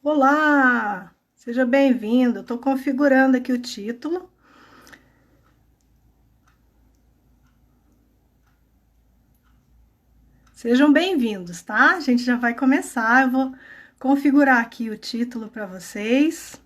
Olá, seja bem-vindo. Estou configurando aqui o título. Sejam bem-vindos, tá? A gente já vai começar. Eu vou configurar aqui o título para vocês.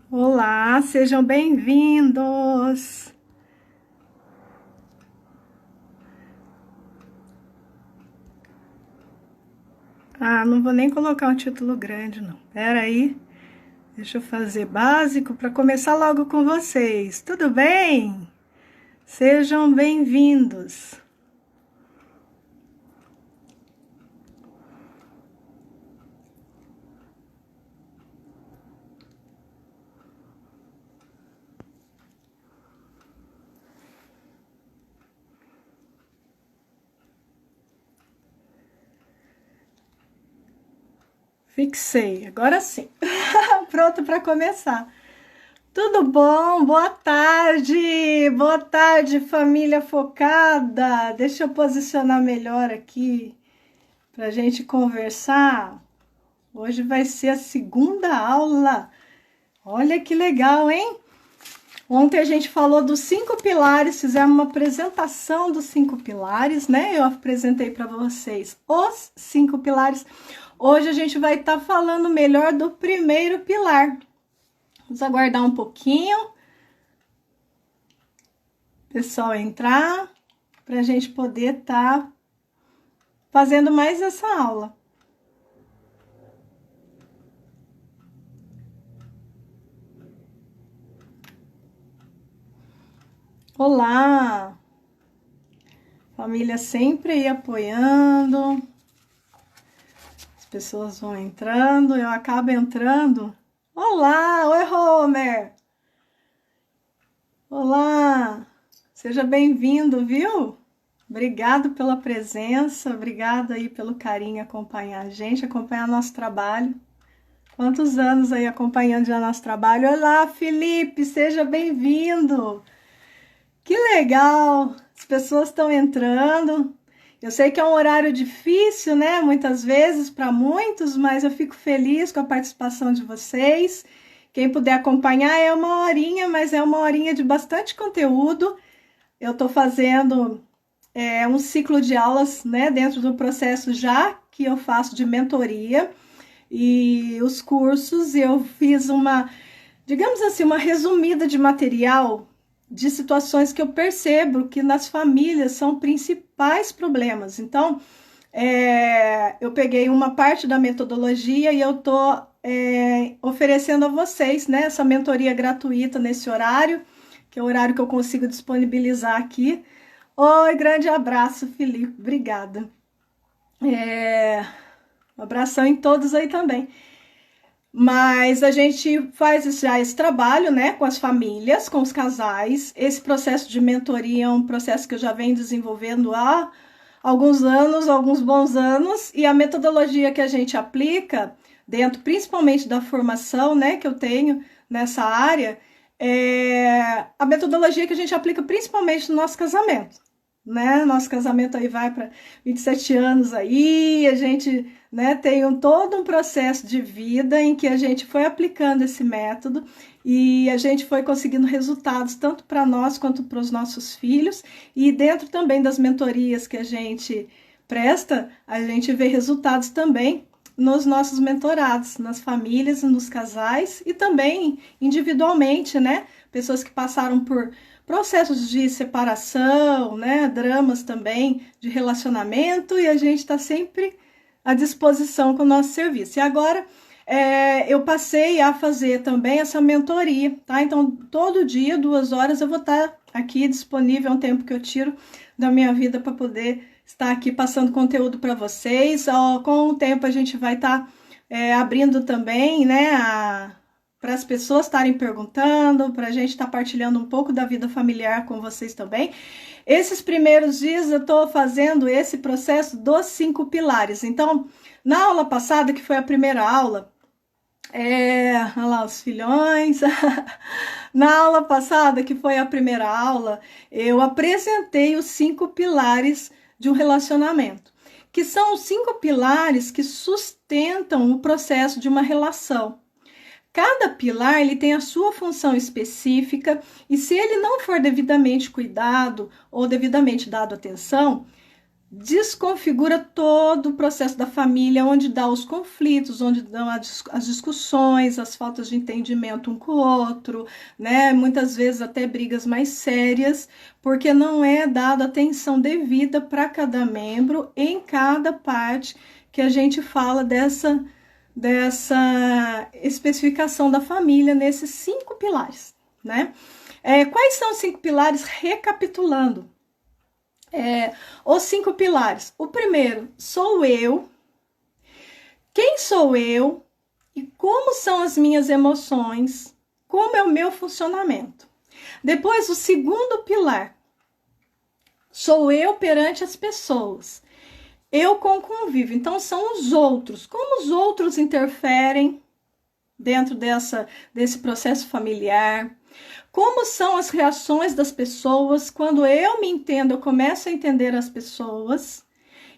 Olá, sejam bem-vindos. Não vou nem colocar um título grande, não. Pera aí, deixa eu fazer básico para começar logo com vocês. Tudo bem? Sejam bem-vindos. Fixei, agora sim. Pronto para começar. Tudo bom? Boa tarde, família focada. Deixa eu posicionar melhor aqui para a gente conversar. Hoje vai ser a segunda aula. Olha que legal, hein? Ontem a gente falou dos 5 pilares, fizemos uma apresentação dos 5 pilares, né? Eu apresentei para vocês os 5 pilares. Hoje a gente vai estar falando melhor do primeiro pilar. Vamos aguardar um pouquinho. Pessoal entrar, para a gente poder estar fazendo mais essa aula. Olá! Família sempre aí apoiando. As pessoas vão entrando, eu acabo entrando. Olá! Oi, Homer! Olá! Seja bem-vindo, viu? Obrigado pela presença, obrigado aí pelo carinho acompanhar a gente, acompanhar nosso trabalho. Quantos anos aí acompanhando já nosso trabalho? Olá, Felipe, seja bem-vindo. Que legal, as pessoas estão entrando. Eu sei que é um horário difícil, né? Muitas vezes para muitos, mas eu fico feliz com a participação de vocês. Quem puder acompanhar é uma horinha, mas é uma horinha de bastante conteúdo. Eu estou fazendo um ciclo de aulas, né, dentro do processo já que eu faço de mentoria e os cursos. Eu fiz digamos assim, uma resumida de material de situações que eu percebo que nas famílias são principais problemas. Então, eu peguei uma parte da metodologia e eu estou oferecendo a vocês, né, essa mentoria gratuita nesse horário, que é o horário que eu consigo disponibilizar aqui. Oi, grande abraço, Felipe, obrigada. Um abração em todos aí também. Mas a gente faz já esse trabalho, né, com as famílias, com os casais. Esse processo de mentoria é um processo que eu já venho desenvolvendo há alguns anos, alguns bons anos, e a metodologia que a gente aplica dentro, principalmente da formação, né, que eu tenho nessa área, é a metodologia que a gente aplica principalmente no nosso casamento, né? Nosso casamento aí vai para 27 anos aí, a gente, né, tem todo um processo de vida em que a gente foi aplicando esse método e a gente foi conseguindo resultados tanto para nós quanto para os nossos filhos, e dentro também das mentorias que a gente presta, a gente vê resultados também nos nossos mentorados, nas famílias, nos casais e também individualmente, né? Pessoas que passaram por processos de separação, né? Dramas também de relacionamento, e a gente está sempre à disposição com o nosso serviço. E agora eu passei a fazer também essa mentoria, tá? Então, todo dia, 2 horas, eu vou estar aqui disponível, é um tempo que eu tiro da minha vida para poder estar aqui passando conteúdo para vocês. Com o tempo, a gente vai estar abrindo também, né, para as pessoas estarem perguntando, para a gente estar partilhando um pouco da vida familiar com vocês também. Esses primeiros dias eu estou fazendo esse processo dos 5 pilares. Então, na aula passada, que foi a primeira aula, olha lá os filhões. Na aula passada, que foi a primeira aula, eu apresentei os 5 pilares de um relacionamento, que são os 5 pilares que sustentam o processo de uma relação. Cada pilar ele tem a sua função específica e se ele não for devidamente cuidado ou devidamente dado atenção, desconfigura todo o processo da família, onde dá os conflitos, onde dão as discussões, as faltas de entendimento um com o outro, né? Muitas vezes até brigas mais sérias, porque não é dada atenção devida para cada membro em cada parte que a gente fala dessa especificação da família nesses 5 pilares, né? Quais são os 5 pilares? Recapitulando. Os 5 pilares. O primeiro, sou eu. Quem sou eu? E como são as minhas emoções? Como é o meu funcionamento? Depois, o segundo pilar, sou eu perante as pessoas. Eu com convívio. Então, são os outros. Como os outros interferem dentro desse processo familiar? Como são as reações das pessoas? Quando eu me entendo, eu começo a entender as pessoas.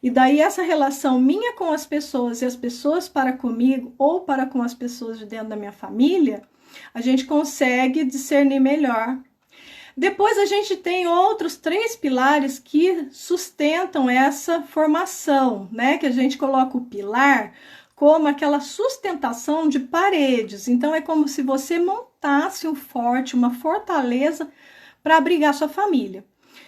E daí essa relação minha com as pessoas e as pessoas para comigo ou para com as pessoas de dentro da minha família, a gente consegue discernir melhor. Depois a gente tem outros 3 pilares que sustentam essa formação, né? Que a gente coloca o pilar como aquela sustentação de paredes. Então, é como se você montasse um forte, uma fortaleza para abrigar sua família.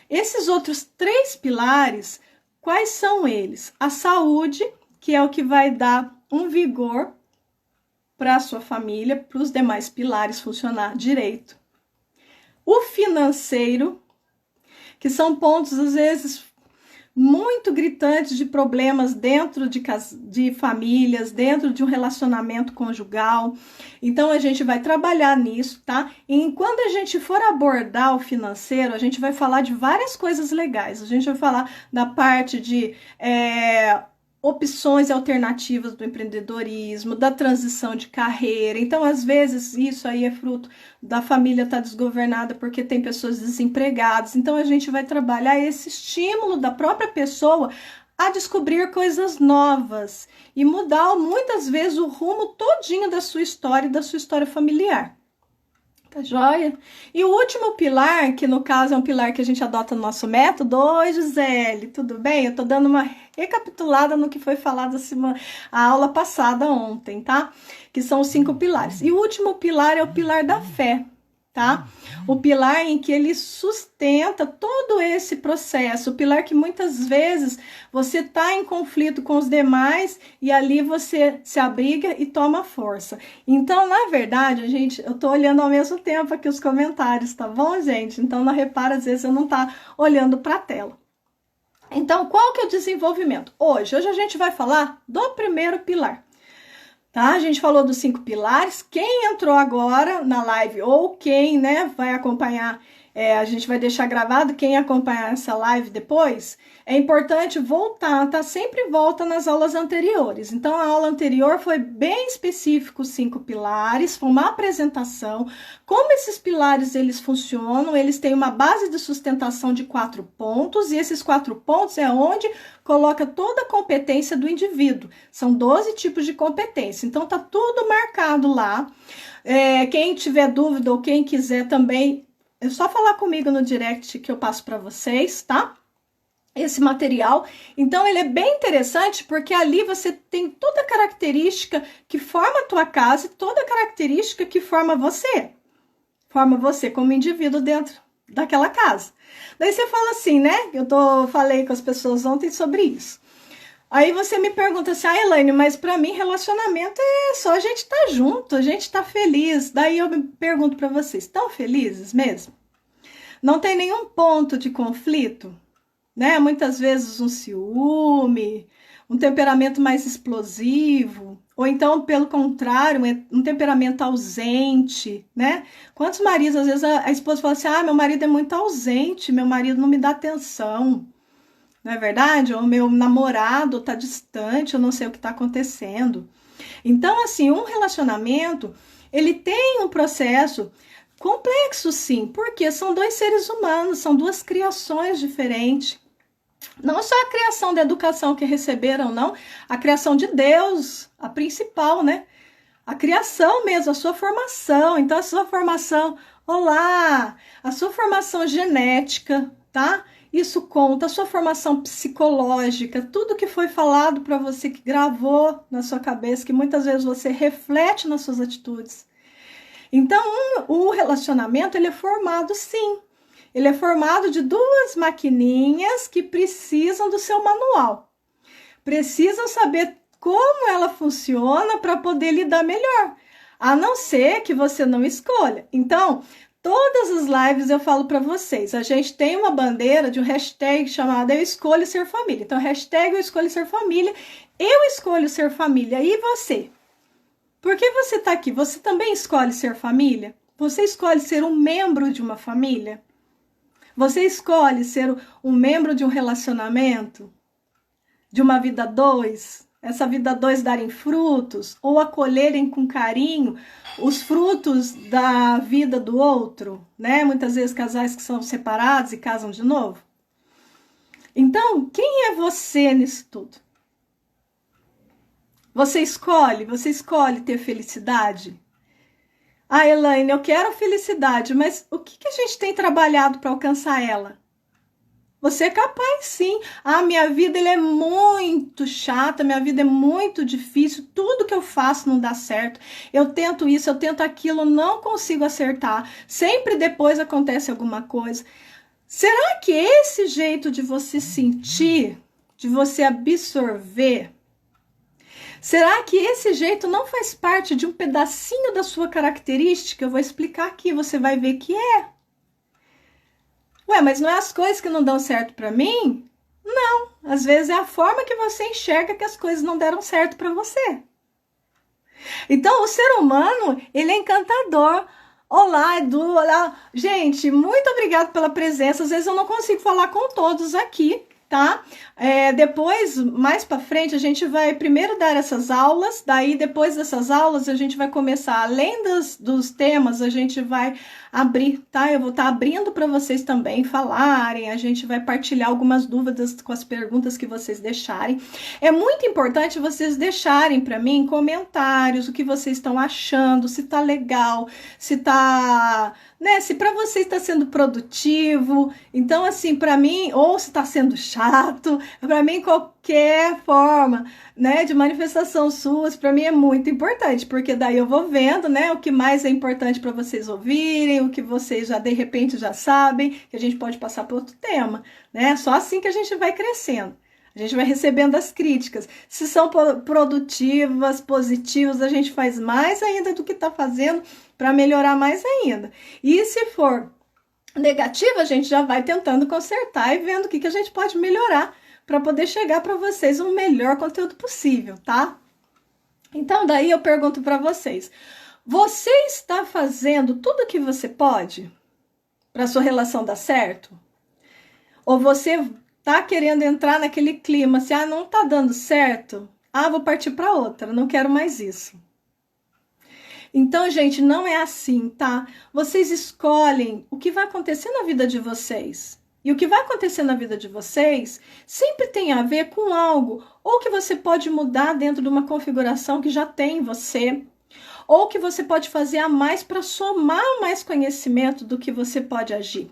Esses outros 3 pilares, quais são eles? A saúde, que é o que vai dar um vigor para a sua família, para os demais pilares funcionar direito. O financeiro, que são pontos, às vezes, muito gritantes de problemas dentro de famílias, dentro de um relacionamento conjugal. Então, a gente vai trabalhar nisso, tá? E quando a gente for abordar o financeiro, a gente vai falar de várias coisas legais. A gente vai falar da parte de opções alternativas do empreendedorismo, da transição de carreira. Então, às vezes, isso aí é fruto da família estar desgovernada porque tem pessoas desempregadas. Então, a gente vai trabalhar esse estímulo da própria pessoa a descobrir coisas novas e mudar, muitas vezes, o rumo todinho da sua história familiar. Tá joia? E o último pilar, que no caso é um pilar que a gente adota no nosso método. Oi, Gisele, tudo bem? Eu tô dando uma recapitulada no que foi falado a aula passada ontem, tá? Que são os 5 pilares. E o último pilar é o pilar da fé, tá? O pilar em que ele sustenta todo esse processo, o pilar que muitas vezes você tá em conflito com os demais e ali você se abriga e toma força. Então, na verdade, eu tô olhando ao mesmo tempo aqui os comentários, tá bom, gente? Então, não repara, às vezes eu não tá olhando para a tela. Então, qual que é o desenvolvimento? Hoje a gente vai falar do primeiro pilar. Tá? A gente falou dos 5 pilares. Quem entrou agora na live ou quem, né, vai acompanhar, a gente vai deixar gravado, quem acompanhar essa live depois, é importante voltar, tá? Sempre volta nas aulas anteriores. Então, a aula anterior foi bem específico, os 5 pilares, foi uma apresentação, como esses pilares eles funcionam, eles têm uma base de sustentação de 4 pontos, e esses 4 pontos é onde coloca toda a competência do indivíduo. São 12 tipos de competência, então tá tudo marcado lá. Quem tiver dúvida ou quem quiser também, é só falar comigo no direct que eu passo para vocês, tá? Esse material. Então, ele é bem interessante porque ali você tem toda a característica que forma a tua casa e toda a característica que forma você. Forma você como indivíduo dentro daquela casa. Daí você fala assim, né? Falei com as pessoas ontem sobre isso. Aí você me pergunta assim, Elaine, mas para mim relacionamento é só a gente estar junto, a gente tá feliz. Daí eu me pergunto para vocês, estão felizes mesmo? Não tem nenhum ponto de conflito? Né? Muitas vezes um ciúme, um temperamento mais explosivo, ou então, pelo contrário, um temperamento ausente, né? Quantos maridos, às vezes, a esposa fala assim, ah, meu marido é muito ausente, meu marido não me dá atenção, não é verdade? Ou meu namorado está distante, eu não sei o que está acontecendo. Então, assim, um relacionamento, ele tem um processo complexo, sim, porque são dois seres humanos, são duas criações diferentes. Não só a criação da educação que receberam, não, a criação de Deus, a principal, né? A criação mesmo, a sua formação. Então, a sua formação, olá, a sua formação genética, tá? Isso conta, a sua formação psicológica, tudo que foi falado para você, que gravou na sua cabeça, que muitas vezes você reflete nas suas atitudes. Então, o relacionamento, ele é formado, sim. Ele é formado de duas maquininhas que precisam do seu manual. Precisam saber como ela funciona para poder lidar melhor. A não ser que você não escolha. Então, todas as lives eu falo para vocês. A gente tem uma bandeira de um hashtag chamado Eu Escolho Ser Família. Então, hashtag Eu Escolho Ser Família. Eu escolho ser família. E você? Por que você está aqui? Você também escolhe ser família? Você escolhe ser um membro de uma família? Você escolhe ser um membro de um relacionamento? De uma vida dois? Essa vida dois darem frutos? Ou acolherem com carinho os frutos da vida do outro? Né? Muitas vezes casais que são separados e casam de novo. Então, quem é você nisso tudo? Você escolhe ter felicidade? Ah, Elaine, eu quero felicidade, mas o que a gente tem trabalhado para alcançar ela? Você é capaz, sim. Ah, minha vida é muito chata, minha vida é muito difícil, tudo que eu faço não dá certo. Eu tento isso, eu tento aquilo, não consigo acertar. Sempre depois acontece alguma coisa. Será que esse jeito de você sentir, de você absorver, será que esse jeito não faz parte de um pedacinho da sua característica? Eu vou explicar aqui, você vai ver que é. Ué, mas não é as coisas que não dão certo para mim? Não, às vezes é a forma que você enxerga que as coisas não deram certo para você. Então, o ser humano, ele é encantador. Olá, Edu, olá. Gente, muito obrigada pela presença. Às vezes eu não consigo falar com todos aqui, tá? Depois, mais para frente, a gente vai primeiro dar essas aulas, daí depois dessas aulas a gente vai começar, além dos temas, a gente vai abrir, tá? Eu vou estar abrindo para vocês também falarem, a gente vai partilhar algumas dúvidas com as perguntas que vocês deixarem. É muito importante vocês deixarem para mim comentários, o que vocês estão achando, se tá legal, se tá... né, se para você está sendo produtivo, então assim, para mim, ou se está sendo chato, para mim qualquer forma, né, de manifestação suas, para mim é muito importante, porque daí eu vou vendo, né, o que mais é importante para vocês ouvirem, o que vocês já de repente já sabem, que a gente pode passar para outro tema, né, só assim que a gente vai crescendo. A gente vai recebendo as críticas. Se são produtivas, positivas, a gente faz mais ainda do que está fazendo para melhorar mais ainda. E se for negativa, a gente já vai tentando consertar e vendo o que a gente pode melhorar para poder chegar para vocês o melhor conteúdo possível, tá? Então, daí eu pergunto para vocês, você está fazendo tudo o que você pode para sua relação dar certo? Ou você tá querendo entrar naquele clima, assim, ah, não tá dando certo? Ah, vou partir para outra, não quero mais isso. Então, gente, não é assim, tá? Vocês escolhem o que vai acontecer na vida de vocês. E o que vai acontecer na vida de vocês sempre tem a ver com algo, ou que você pode mudar dentro de uma configuração que já tem em você, ou que você pode fazer a mais para somar mais conhecimento do que você pode agir.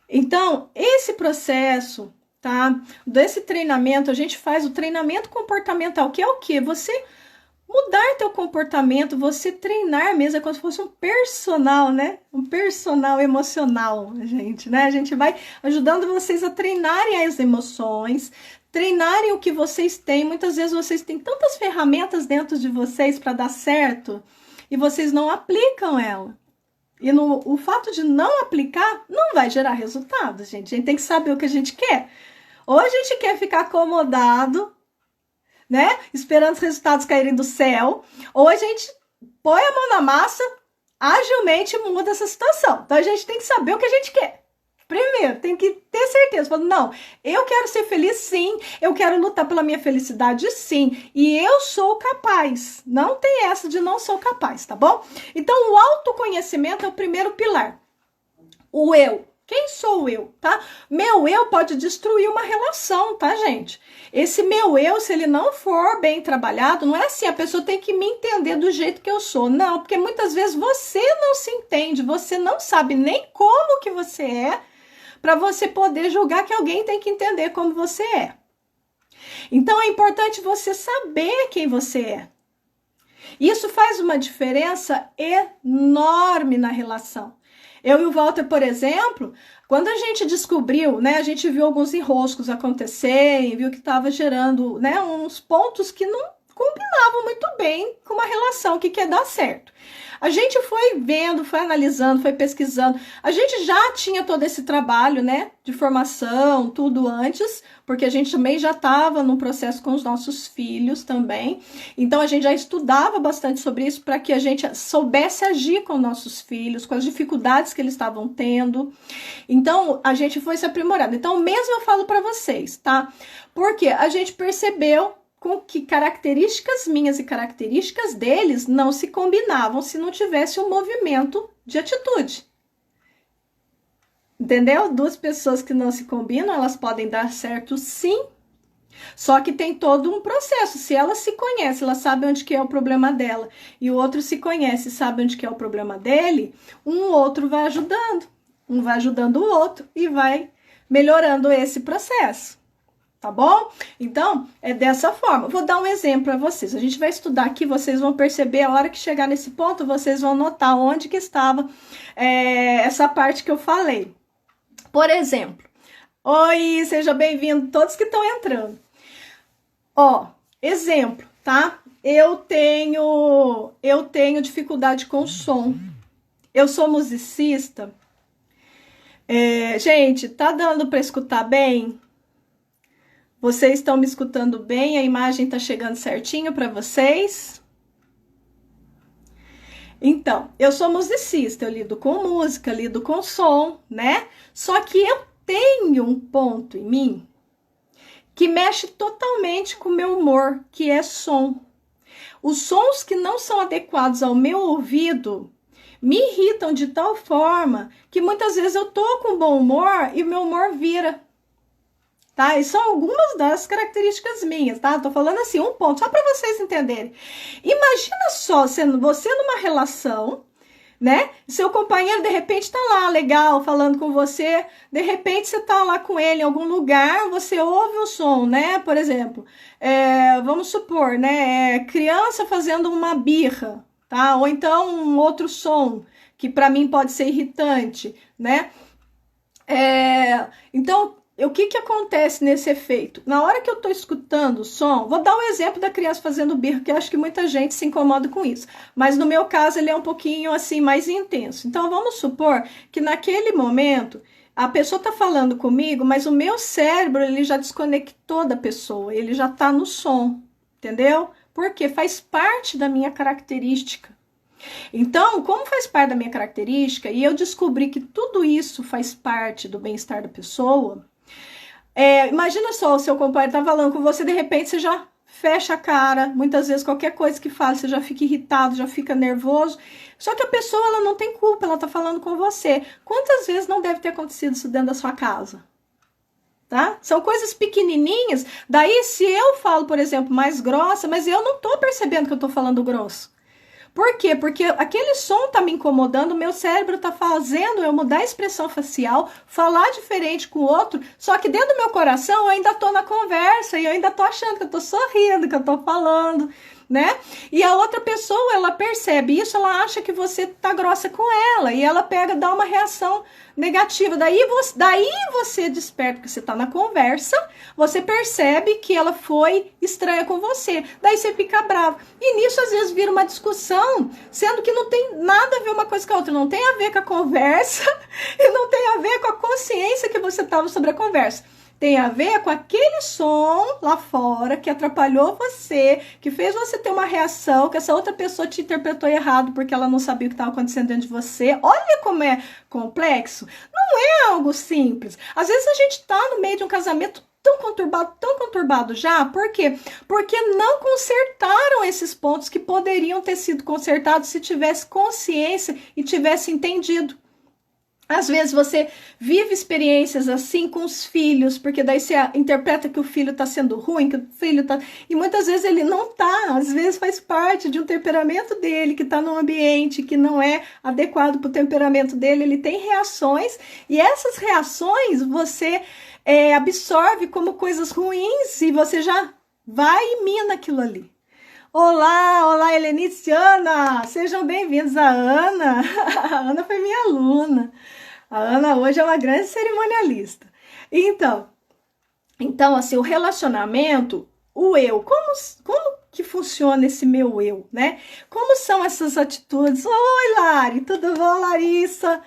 Então, esse processo, tá? Desse treinamento, a gente faz o treinamento comportamental, que é o quê? Você mudar teu comportamento, você treinar mesmo, é como se fosse um personal, né? Um personal emocional, gente, né? A gente vai ajudando vocês a treinarem as emoções, treinarem o que vocês têm. Muitas vezes vocês têm tantas ferramentas dentro de vocês para dar certo e vocês não aplicam ela. E o fato de não aplicar não vai gerar resultado, gente. A gente tem que saber o que a gente quer. Ou a gente quer ficar acomodado, né? Esperando os resultados caírem do céu, ou a gente põe a mão na massa, agilmente muda essa situação. Então a gente tem que saber o que a gente quer. Primeiro, tem que ter certeza. Falando, não, eu quero ser feliz sim, eu quero lutar pela minha felicidade sim, e eu sou capaz. Não tem essa de não sou capaz, tá bom? Então o autoconhecimento é o primeiro pilar. O eu. Quem sou eu, tá? Meu eu pode destruir uma relação, tá, gente? Esse meu eu, se ele não for bem trabalhado, não é assim, a pessoa tem que me entender do jeito que eu sou. Não, porque muitas vezes você não se entende, você não sabe nem como que você é, para você poder julgar que alguém tem que entender como você é. Então é importante você saber quem você é. Isso faz uma diferença enorme na relação. Eu e o Walter, por exemplo, quando a gente descobriu, né, a gente viu alguns enroscos acontecerem, viu que estava gerando, né, uns pontos que não combinavam muito bem com uma relação que quer dar certo. A gente foi vendo, foi analisando, foi pesquisando. A gente já tinha todo esse trabalho, né, de formação, tudo antes, porque a gente também já estava no processo com os nossos filhos também. Então a gente já estudava bastante sobre isso para que a gente soubesse agir com nossos filhos, com as dificuldades que eles estavam tendo. Então a gente foi se aprimorando. Então mesmo eu falo para vocês, tá? Porque a gente percebeu com que características minhas e características deles não se combinavam se não tivesse um movimento de atitude. Entendeu? Duas pessoas que não se combinam, elas podem dar certo sim, só que tem todo um processo. Se ela se conhece, ela sabe onde que é o problema dela, e o outro se conhece, sabe onde que é o problema dele, um outro vai ajudando, um vai ajudando o outro e vai melhorando esse processo. Tá bom? Então, é dessa forma. Vou dar um exemplo para vocês. A gente vai estudar aqui, vocês vão perceber, a hora que chegar nesse ponto, vocês vão notar onde que estava essa parte que eu falei. Por exemplo, oi, seja bem-vindo, todos que estão entrando. Ó, exemplo, tá? Eu tenho dificuldade com som. Eu sou musicista. Gente, tá dando para escutar bem? Vocês estão me escutando bem? A imagem está chegando certinho para vocês? Então, eu sou musicista, eu lido com música, lido com som, né? Só que eu tenho um ponto em mim que mexe totalmente com o meu humor, que é som. Os sons que não são adequados ao meu ouvido me irritam de tal forma que muitas vezes eu tô com bom humor e o meu humor vira. Tá? E são algumas das características minhas, tá? Tô falando assim, um ponto, só para vocês entenderem. Imagina só, sendo você numa relação, né? Seu companheiro, de repente, tá lá, legal, falando com você. De repente, você tá lá com ele em algum lugar, você ouve o som, né? Por exemplo, vamos supor, né? Criança fazendo uma birra, tá? Ou então um outro som, que para mim pode ser irritante, né? Então, o que acontece nesse efeito? Na hora que eu estou escutando o som, vou dar um exemplo da criança fazendo birra, que eu acho que muita gente se incomoda com isso. Mas no meu caso, ele é um pouquinho assim mais intenso. Então, vamos supor que naquele momento, a pessoa está falando comigo, mas o meu cérebro, ele já desconectou da pessoa, ele já está no som, entendeu? Porque faz parte da minha característica. Então, como faz parte da minha característica, e eu descobri que tudo isso faz parte do bem-estar da pessoa, imagina só, o seu companheiro tá falando com você, de repente você já fecha a cara, muitas vezes qualquer coisa que fala, você já fica irritado, já fica nervoso, só que a pessoa, ela não tem culpa, ela tá falando com você. Quantas vezes não deve ter acontecido isso dentro da sua casa? Tá? São coisas pequenininhas, daí se eu falo, por exemplo, mais grossa, mas eu não tô percebendo que eu tô falando grosso. Por quê? Porque aquele som tá me incomodando, o meu cérebro tá fazendo eu mudar a expressão facial, falar diferente com o outro, só que dentro do meu coração eu ainda tô na conversa e eu ainda tô achando que eu tô sorrindo, que eu tô falando, né? E a outra pessoa, ela percebe isso, ela acha que você tá grossa com ela e ela pega, dá uma reação negativa. Daí você desperta, porque você tá na conversa, você percebe que ela foi estranha com você. Daí você fica bravo. E nisso, às vezes, vira uma discussão, sendo que não tem nada a ver uma coisa com a outra. Não tem a ver com a conversa e não tem a ver com a consciência que você tava sobre a conversa. tem a ver com aquele som lá fora que atrapalhou você, que fez você ter uma reação, que essa outra pessoa te interpretou errado porque ela não sabia o que estava acontecendo dentro de você. Olha como é complexo. Não é algo simples. Às vezes a gente está no meio de um casamento tão conturbado já. Por quê? Porque não consertaram esses pontos que poderiam ter sido consertados se tivesse consciência e tivesse entendido. Às vezes você vive experiências assim com os filhos, porque daí você interpreta que o filho está sendo ruim, que o filho está... E muitas vezes ele não está, às vezes faz parte de um temperamento dele, que está num ambiente que não é adequado para o temperamento dele, ele tem reações, e essas reações você absorve como coisas ruins, e você já vai e mina aquilo ali. Olá, Helenice e Ana, sejam bem-vindos. A Ana, a Ana foi minha aluna. A Ana hoje é uma grande cerimonialista. Então assim, o relacionamento, o eu, como que funciona esse meu eu, né? Como são essas atitudes? Oi, Lari, tudo bom, Larissa?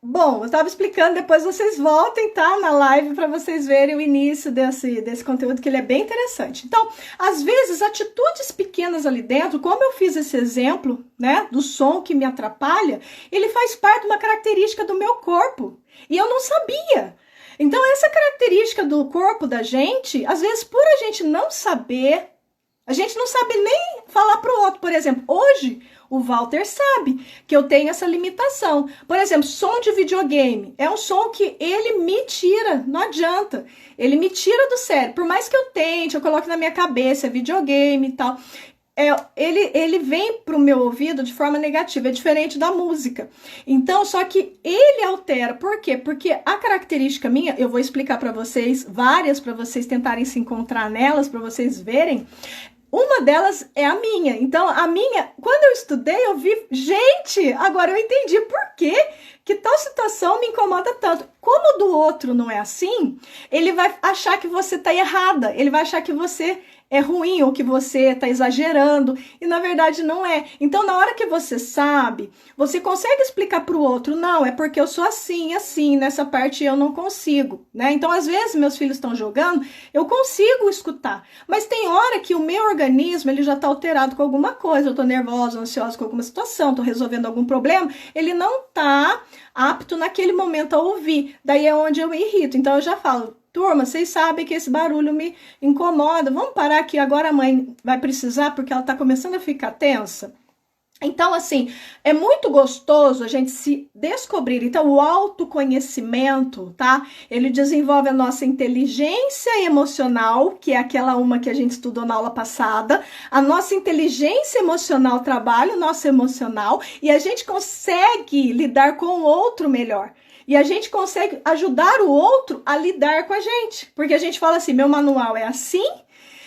Bom, eu estava explicando, depois vocês voltem, tá? Na live para vocês verem o início desse conteúdo, que ele é bem interessante. Então, às vezes, atitudes pequenas ali dentro, como eu fiz esse exemplo, né, do som que me atrapalha, ele faz parte de uma característica do meu corpo. E eu não sabia. Então, essa característica do corpo da gente, às vezes, por a gente não saber, a gente não sabe nem falar para o outro. Por exemplo, hoje... O Walter sabe que eu tenho essa limitação. Por exemplo, som de videogame. É um som que ele me tira, não adianta. Ele me tira do sério. Por mais que eu tente, eu coloque na minha cabeça, videogame e tal. Ele vem para o meu ouvido de forma negativa, é diferente da música. Então, só que ele altera. Por quê? Porque a característica minha, eu vou explicar para vocês, várias para vocês tentarem se encontrar nelas, para vocês verem. Uma delas é a minha. Então, a minha, quando eu estudei, eu vi, gente, agora eu entendi por que tal situação me incomoda tanto. Como o do outro não é assim, ele vai achar que você está errada, ele vai achar que você é ruim ou que você está exagerando, e na verdade não é. Então, na hora que você sabe, você consegue explicar para o outro, não, é porque eu sou assim, nessa parte eu não consigo, né? Então, às vezes, meus filhos estão jogando, eu consigo escutar, mas tem hora que o meu organismo, ele já está alterado com alguma coisa, eu estou nervosa, ansiosa com alguma situação, estou resolvendo algum problema, ele não está apto naquele momento a ouvir, daí é onde eu me irrito. Então, eu já falo, turma, vocês sabem que esse barulho me incomoda. Vamos parar aqui, agora a mãe vai precisar porque ela está começando a ficar tensa. Então, assim, é muito gostoso a gente se descobrir. Então, o autoconhecimento, tá? Ele desenvolve a nossa inteligência emocional, que é aquela uma que a gente estudou na aula passada. A nossa inteligência emocional trabalha o nosso emocional e a gente consegue lidar com o outro melhor. E a gente consegue ajudar o outro a lidar com a gente. Porque a gente fala assim, meu manual é assim,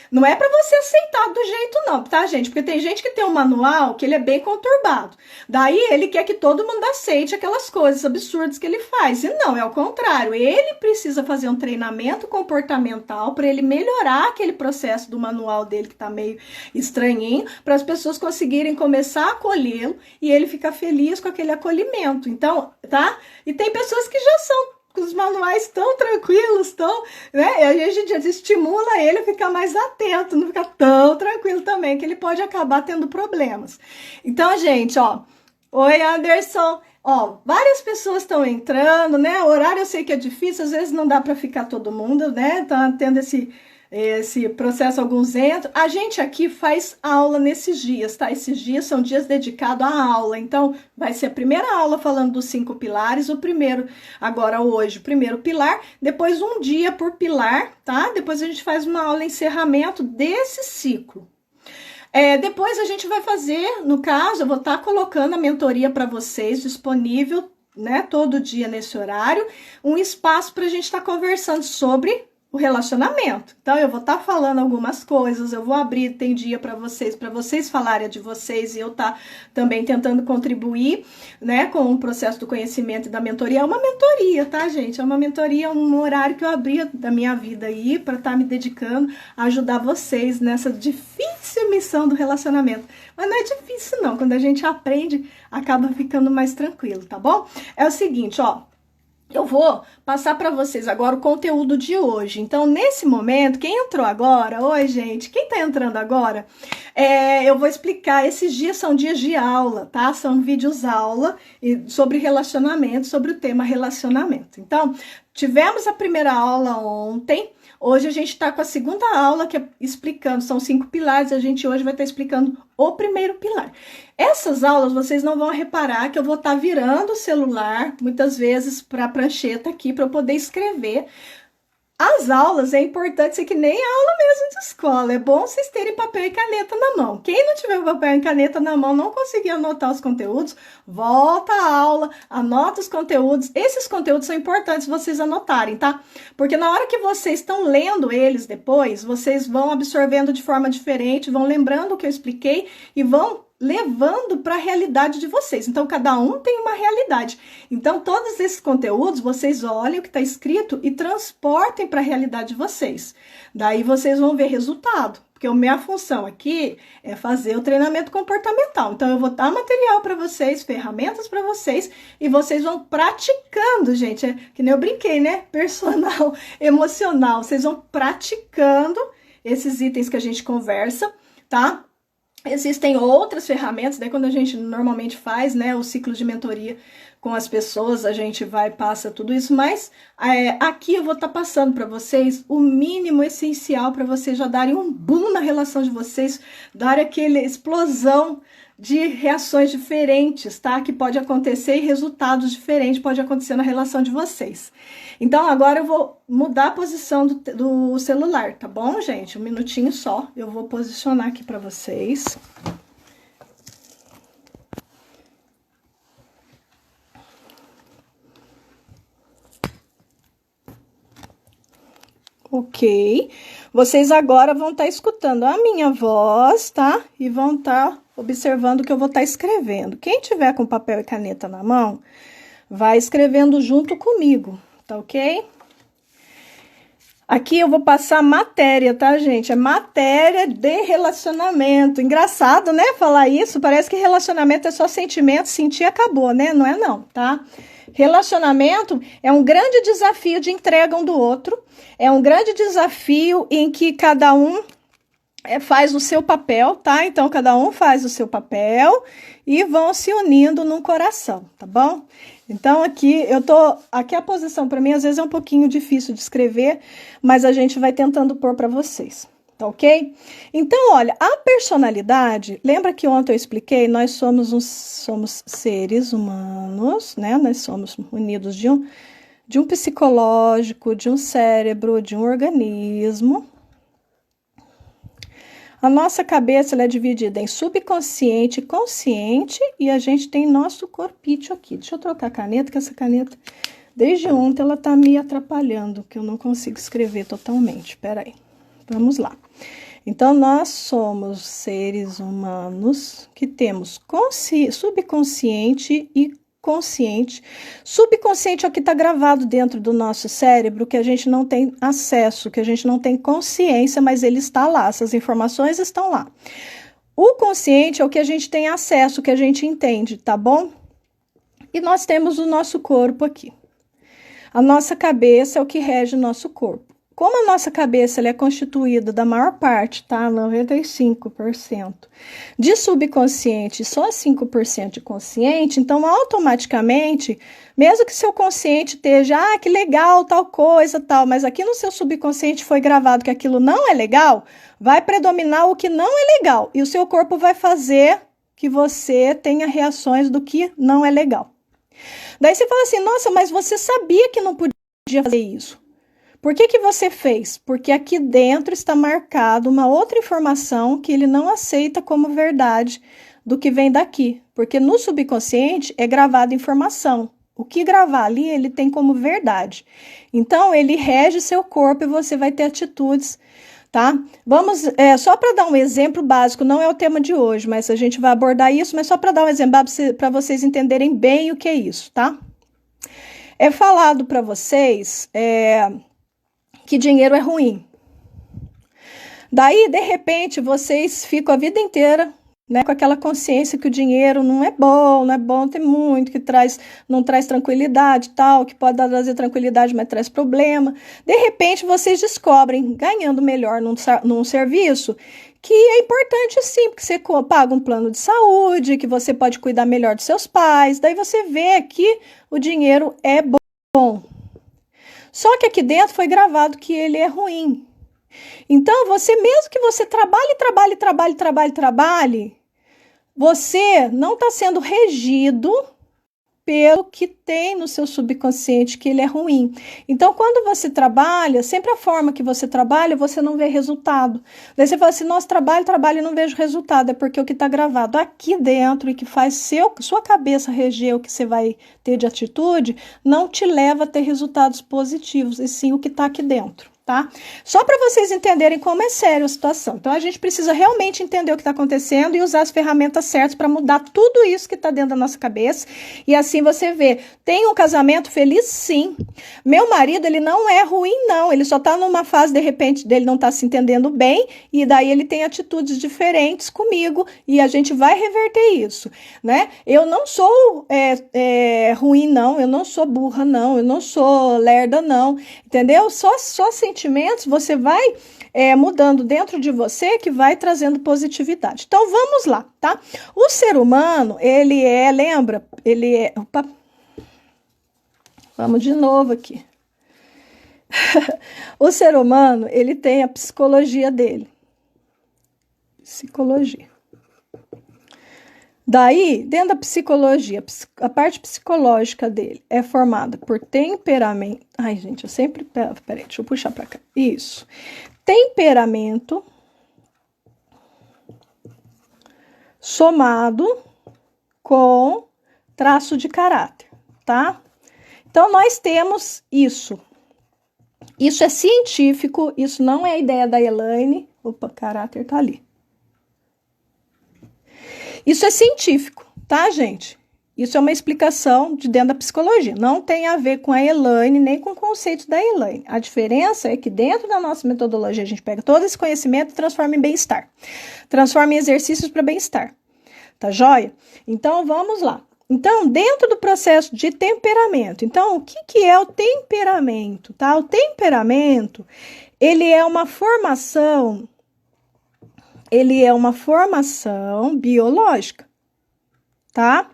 não é para você aceitar do jeito não, tá, gente? Porque tem gente que tem um manual que ele é bem conturbado. Daí ele quer que todo mundo aceite aquelas coisas absurdas que ele faz. E não, é o contrário. Ele precisa fazer um treinamento comportamental para ele melhorar aquele processo do manual dele que tá meio estranhinho, para as pessoas conseguirem começar a acolhê-lo e ele ficar feliz com aquele acolhimento. Então, tá? E tem pessoas que já são com os manuais tão tranquilos, né? E a gente estimula ele a ficar mais atento, não ficar tão tranquilo também, que ele pode acabar tendo problemas. Então, gente, ó, oi, Anderson, ó, várias pessoas estão entrando, né? O horário eu sei que é difícil, às vezes não dá para ficar todo mundo, né? Tá tendo esse processo, alguns entram. A gente aqui faz aula nesses dias, tá? Esses dias são dias dedicados à aula. Então, vai ser a primeira aula falando dos 5 pilares, o primeiro, agora hoje, o primeiro pilar, depois um dia por pilar, tá? Depois a gente faz uma aula encerramento desse ciclo. Depois a gente vai fazer, no caso, eu vou estar colocando a mentoria para vocês disponível, né? Todo dia nesse horário, um espaço para a gente estar conversando sobre o relacionamento. Então, eu vou estar falando algumas coisas, eu vou abrir, tem dia para vocês falarem de vocês e eu também tentando contribuir, né, com o processo do conhecimento e da mentoria. É uma mentoria, tá, gente? É uma mentoria, um horário que eu abri da minha vida aí para estar me dedicando a ajudar vocês nessa difícil missão do relacionamento. Mas não é difícil, não. Quando a gente aprende, acaba ficando mais tranquilo, tá bom? É o seguinte, ó. Eu vou passar para vocês agora o conteúdo de hoje. Então, nesse momento, quem entrou agora, oi gente, quem tá entrando agora, eu vou explicar, esses dias são dias de aula, tá? São vídeos aula sobre relacionamento, sobre o tema relacionamento. Então, tivemos a primeira aula ontem, hoje a gente está com a segunda aula, que é explicando, são 5 pilares, a gente hoje vai estar explicando o primeiro pilar. Essas aulas, vocês não vão reparar que eu vou estar virando o celular, muitas vezes, para a prancheta aqui, para eu poder escrever. As aulas é importante ser que nem aula mesmo de escola. É bom vocês terem papel e caneta na mão. Quem não tiver papel e caneta na mão, não conseguir anotar os conteúdos, volta à aula, anota os conteúdos. Esses conteúdos são importantes vocês anotarem, tá? Porque na hora que vocês estão lendo eles depois, vocês vão absorvendo de forma diferente, vão lembrando o que eu expliquei e vão levando para a realidade de vocês. Então, cada um tem uma realidade. Então, todos esses conteúdos, vocês olhem o que está escrito e transportem para a realidade de vocês. Daí, vocês vão ver resultado. Porque a minha função aqui é fazer o treinamento comportamental. Então, eu vou dar material para vocês, ferramentas para vocês, e vocês vão praticando, gente. É que nem eu brinquei, né? Personal, emocional. Vocês vão praticando esses itens que a gente conversa, tá? Existem outras ferramentas, daí quando a gente normalmente faz, né, o ciclo de mentoria com as pessoas, a gente vai, passa tudo isso, mas aqui eu vou estar passando para vocês o mínimo essencial para vocês já darem um boom na relação de vocês, darem aquela explosão de reações diferentes, tá? Que pode acontecer e resultados diferentes pode acontecer na relação de vocês. Então, agora eu vou mudar a posição do celular, tá bom, gente? Um minutinho só, eu vou posicionar aqui para vocês. Ok. Vocês agora vão estar escutando a minha voz, tá? E vão estar observando o que eu vou estar escrevendo. Quem tiver com papel e caneta na mão, vai escrevendo junto comigo, tá ok? Aqui eu vou passar matéria, tá, gente? É matéria de relacionamento. Engraçado, né, falar isso? Parece que relacionamento é só sentimento, sentir, acabou, né? Não é não, tá? Relacionamento é um grande desafio de entrega um do outro. É um grande desafio em que cada um faz o seu papel, tá? Então, cada um faz o seu papel e vão se unindo num coração, tá bom? Então, aqui a posição para mim às vezes é um pouquinho difícil de escrever, mas a gente vai tentando pôr para vocês, tá ok? Então, olha, a personalidade, lembra que ontem eu expliquei, nós somos seres humanos, né? Nós somos unidos de um psicológico, de um cérebro, de um organismo. A nossa cabeça ela é dividida em subconsciente e consciente, e a gente tem nosso corpício aqui. Deixa eu trocar a caneta, que essa caneta, desde ontem, ela tá me atrapalhando, que eu não consigo escrever totalmente. Espera aí, vamos lá. Então, nós somos seres humanos que temos subconsciente e consciente. Subconsciente é o que está gravado dentro do nosso cérebro, que a gente não tem acesso, que a gente não tem consciência, mas ele está lá, essas informações estão lá. O consciente é o que a gente tem acesso, que a gente entende, tá bom? E nós temos o nosso corpo aqui. A nossa cabeça é o que rege o nosso corpo. Como a nossa cabeça ela é constituída da maior parte, tá? 95% de subconsciente e só 5% de consciente, então automaticamente, mesmo que seu consciente esteja, que legal, tal coisa, tal, mas aqui no seu subconsciente foi gravado que aquilo não é legal, vai predominar o que não é legal e o seu corpo vai fazer que você tenha reações do que não é legal. Daí você fala assim, nossa, mas você sabia que não podia fazer isso. Por que você fez? Porque aqui dentro está marcado uma outra informação que ele não aceita como verdade do que vem daqui. Porque no subconsciente é gravada informação. O que gravar ali, ele tem como verdade. Então, ele rege seu corpo e você vai ter atitudes, tá? Vamos, só para dar um exemplo básico, não é o tema de hoje, mas a gente vai abordar isso, mas só para dar um exemplo para vocês entenderem bem o que é isso, tá? É falado para vocês que dinheiro é ruim. Daí, de repente, vocês ficam a vida inteira né? Com aquela consciência que o dinheiro não é bom ter muito, que não traz tranquilidade, tal, que pode trazer tranquilidade, mas traz problema. De repente, vocês descobrem, ganhando melhor num serviço, que é importante sim, porque você paga um plano de saúde, que você pode cuidar melhor dos seus pais, daí você vê que o dinheiro é bom. Só que aqui dentro foi gravado que ele é ruim. Então, mesmo que você trabalhe, você não está sendo regido pelo que tem no seu subconsciente, que ele é ruim. Então, quando você trabalha, sempre a forma que você trabalha, você não vê resultado. Daí você fala assim, nossa, trabalho e não vejo resultado. É porque o que está gravado aqui dentro e que faz sua cabeça reger o que você vai ter de atitude, não te leva a ter resultados positivos, e sim o que está aqui dentro. Tá? Só para vocês entenderem como é séria a situação. Então, a gente precisa realmente entender o que está acontecendo e usar as ferramentas certas para mudar tudo isso que está dentro da nossa cabeça. E assim você vê, tem um casamento feliz? Sim. Meu marido, ele não é ruim, não. Ele só está numa fase, de repente, dele não está se entendendo bem, e daí ele tem atitudes diferentes comigo, e a gente vai reverter isso, né? Eu não sou ruim, não. Eu não sou burra, não. Eu não sou lerda, não. Entendeu? Só sentimentos você vai mudando dentro de você, que vai trazendo positividade. Então, vamos lá, tá? O ser humano, lembra? Opa, vamos de novo aqui. O ser humano, ele tem a psicologia dele. Psicologia. Daí, dentro da psicologia, a parte psicológica dele é formada por temperamento. Ai, gente, eu sempre... Peraí, deixa eu puxar pra cá. Isso. Temperamento somado com traço de caráter, tá? Então, nós temos isso. Isso é científico, isso não é a ideia da Elaine. Opa, caráter tá ali. Isso é científico, tá, gente? Isso é uma explicação de dentro da psicologia. Não tem a ver com a Elaine, nem com o conceito da Elaine. A diferença é que dentro da nossa metodologia, a gente pega todo esse conhecimento e transforma em bem-estar. Transforma em exercícios para bem-estar. Tá joia? Então, vamos lá. Então, dentro do processo de temperamento. Então, o que é o temperamento, tá? O temperamento, ele é uma formação biológica, tá?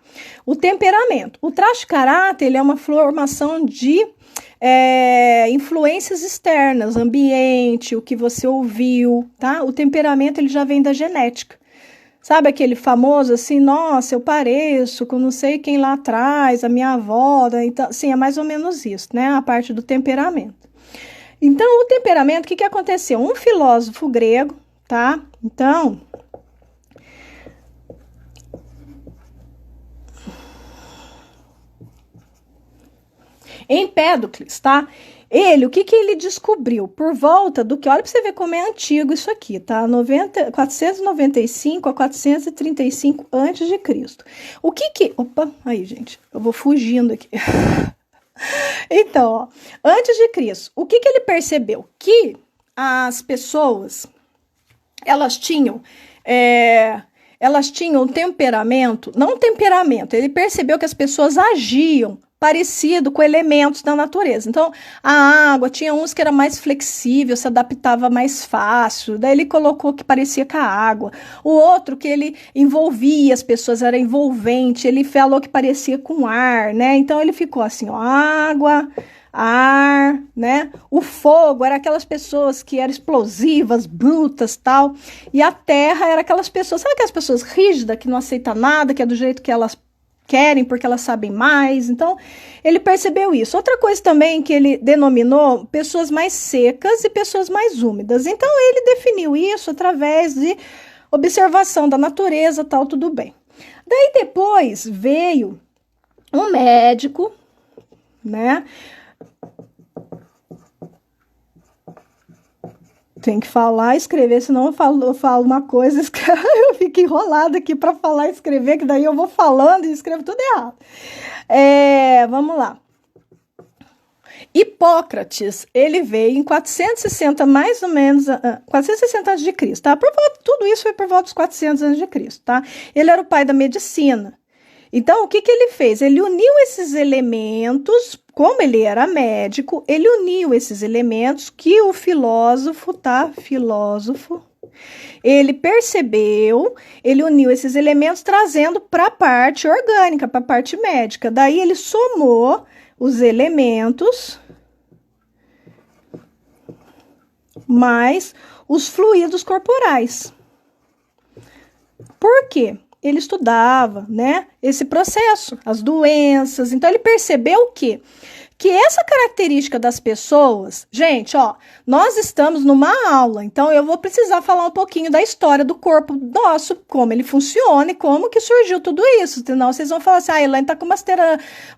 O temperamento. O traço de caráter, ele é uma formação de influências externas, ambiente, o que você ouviu, tá? O temperamento, ele já vem da genética. Sabe aquele famoso assim, nossa, eu pareço com não sei quem lá atrás, a minha avó, então, sim, é mais ou menos isso, né? A parte do temperamento. Então, o temperamento, o que aconteceu? Um filósofo grego, tá? Então, Empédocles, tá? O que ele descobriu? Por volta do que, olha para você ver como é antigo isso aqui, tá? 495 a 435 a.C. Opa, aí, gente, eu vou fugindo aqui. Então, ó, antes de Cristo, o que ele percebeu? Que as pessoas, elas tinham temperamento, não temperamento, ele percebeu que as pessoas agiam parecido com elementos da natureza. Então, a água, tinha uns que era mais flexível, se adaptava mais fácil, daí ele colocou que parecia com a água. O outro que ele envolvia as pessoas, era envolvente, ele falou que parecia com ar, né? Então, ele ficou assim, ó, água, ar, né? O fogo era aquelas pessoas que eram explosivas, brutas, tal. E a terra era aquelas pessoas, sabe aquelas pessoas rígidas, que não aceitam nada, que é do jeito que elas querem porque elas sabem mais. Então, ele percebeu isso. Outra coisa também que ele denominou pessoas mais secas e pessoas mais úmidas. Então, ele definiu isso através de observação da natureza, tal, tudo bem. Daí, depois, veio um médico, né? Tem que falar e escrever, senão eu falo uma coisa, eu fico enrolada aqui para falar e escrever, que daí eu vou falando e escrevo tudo errado. Vamos lá. Hipócrates, ele veio em 460, mais ou menos, 460 a.C., tá? Tudo isso foi por volta dos 400 a.C., tá? Ele era o pai da medicina. Então, o que ele fez? Ele uniu esses elementos, como ele era médico, ele uniu esses elementos que o filósofo, tá? Filósofo, ele percebeu, ele uniu esses elementos trazendo para a parte orgânica, para a parte médica. Daí ele somou os elementos mais os fluidos corporais. Por quê? Ele estudava, né, esse processo, as doenças. Então, ele percebeu o quê? Que essa característica das pessoas, gente, ó, nós estamos numa aula, então eu vou precisar falar um pouquinho da história do corpo nosso, como ele funciona e como que surgiu tudo isso, senão vocês vão falar assim, a Elaine tá com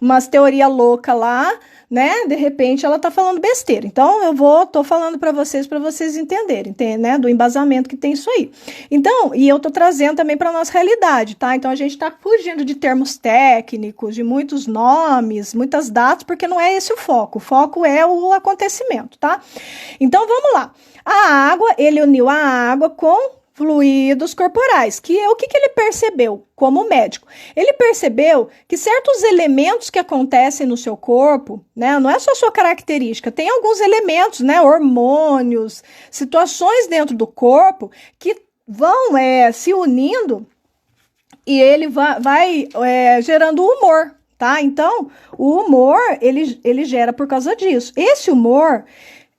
umas teoria louca lá, né, de repente ela tá falando besteira. Então, tô falando para vocês entenderem, né, do embasamento que tem isso aí. Então, e eu tô trazendo também para nossa realidade, tá? Então, a gente tá fugindo de termos técnicos, de muitos nomes, muitas datas, porque não é esse o foco é o acontecimento, tá? Então, vamos lá. A água, ele uniu a água com fluidos corporais, que é o que ele percebeu como médico. Ele percebeu que certos elementos que acontecem no seu corpo, né, não é só sua característica, tem alguns elementos, né, hormônios, situações dentro do corpo que vão se unindo e ele vai gerando humor, tá? Então, o humor, ele gera por causa disso. Esse humor,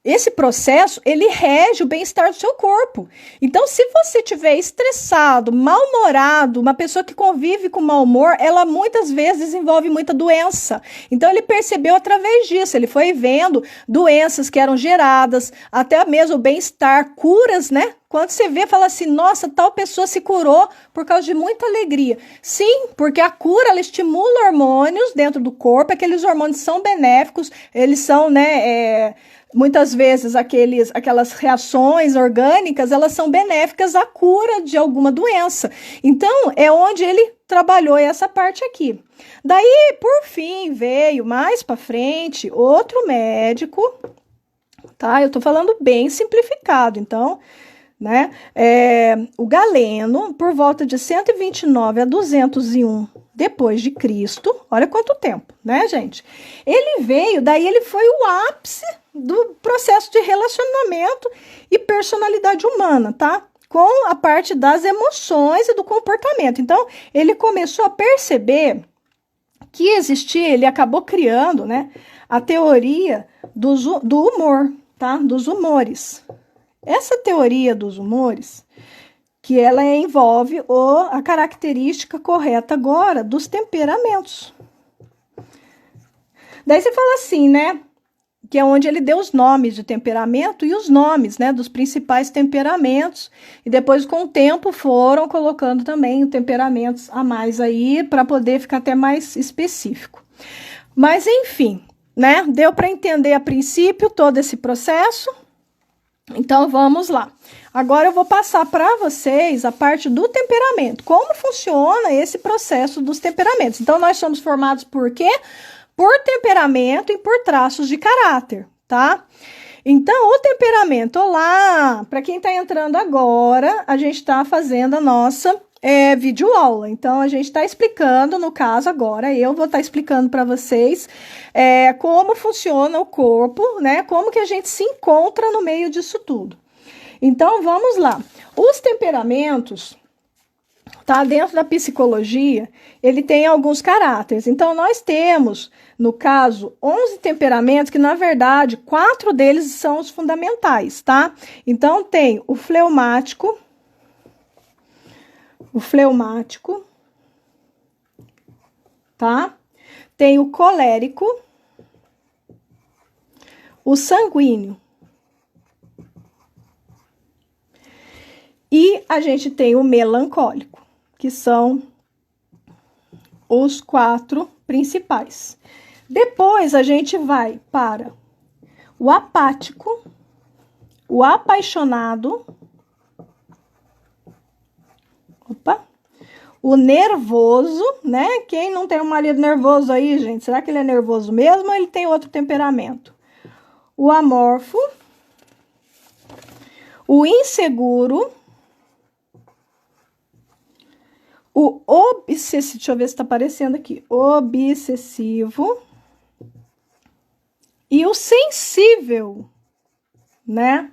esse processo, ele rege o bem-estar do seu corpo. Então, se você estiver estressado, mal-humorado, uma pessoa que convive com mau humor, ela muitas vezes desenvolve muita doença. Então, ele percebeu através disso, ele foi vendo doenças que eram geradas, até mesmo o bem-estar, curas, né? Quando você vê, fala assim, nossa, tal pessoa se curou por causa de muita alegria. Sim, porque a cura, ela estimula hormônios dentro do corpo, aqueles hormônios são benéficos, eles são, né, muitas vezes aquelas reações orgânicas, elas são benéficas à cura de alguma doença. Então, é onde ele trabalhou essa parte aqui. Daí, por fim, veio mais para frente outro médico, tá? Eu tô falando bem simplificado, então, né? O Galeno, por volta de 129 a 201 depois de Cristo, olha quanto tempo, né, gente? Ele veio, daí ele foi o ápice do processo de relacionamento e personalidade humana, tá? Com a parte das emoções e do comportamento. Então, ele começou a perceber que existia, ele acabou criando, né, a teoria do humor, tá? Dos humores. Essa teoria dos humores, que ela envolve a característica correta agora dos temperamentos. Daí você fala assim, né? Que é onde ele deu os nomes de temperamento e os nomes, né, dos principais temperamentos. E depois, com o tempo, foram colocando também temperamentos a mais aí, para poder ficar até mais específico. Mas, enfim, né, deu para entender a princípio todo esse processo. Então, vamos lá. Agora eu vou passar para vocês a parte do temperamento. Como funciona esse processo dos temperamentos? Então, nós somos formados por quê? Por temperamento e por traços de caráter, tá? Então, o temperamento, olá! Para quem está entrando agora, a gente está fazendo a nossa videoaula. Então, a gente está explicando, no caso agora, eu vou estar explicando para vocês como funciona o corpo, né? Como que a gente se encontra no meio disso tudo. Então, vamos lá. Os temperamentos, tá? Dentro da psicologia, ele tem alguns caráteres. Então, nós temos, no caso, 11 temperamentos, que na verdade, 4 deles são os fundamentais, tá? Então, tem o fleumático, tá? Tem o colérico, o sanguíneo. E a gente tem o melancólico, que são os 4 principais. Depois a gente vai para o apático, o apaixonado, o nervoso, né? Quem não tem um marido nervoso aí, gente? Será que ele é nervoso mesmo ou ele tem outro temperamento? O amorfo, o inseguro, o obsessivo, deixa eu ver se tá aparecendo aqui, obsessivo e o sensível, né?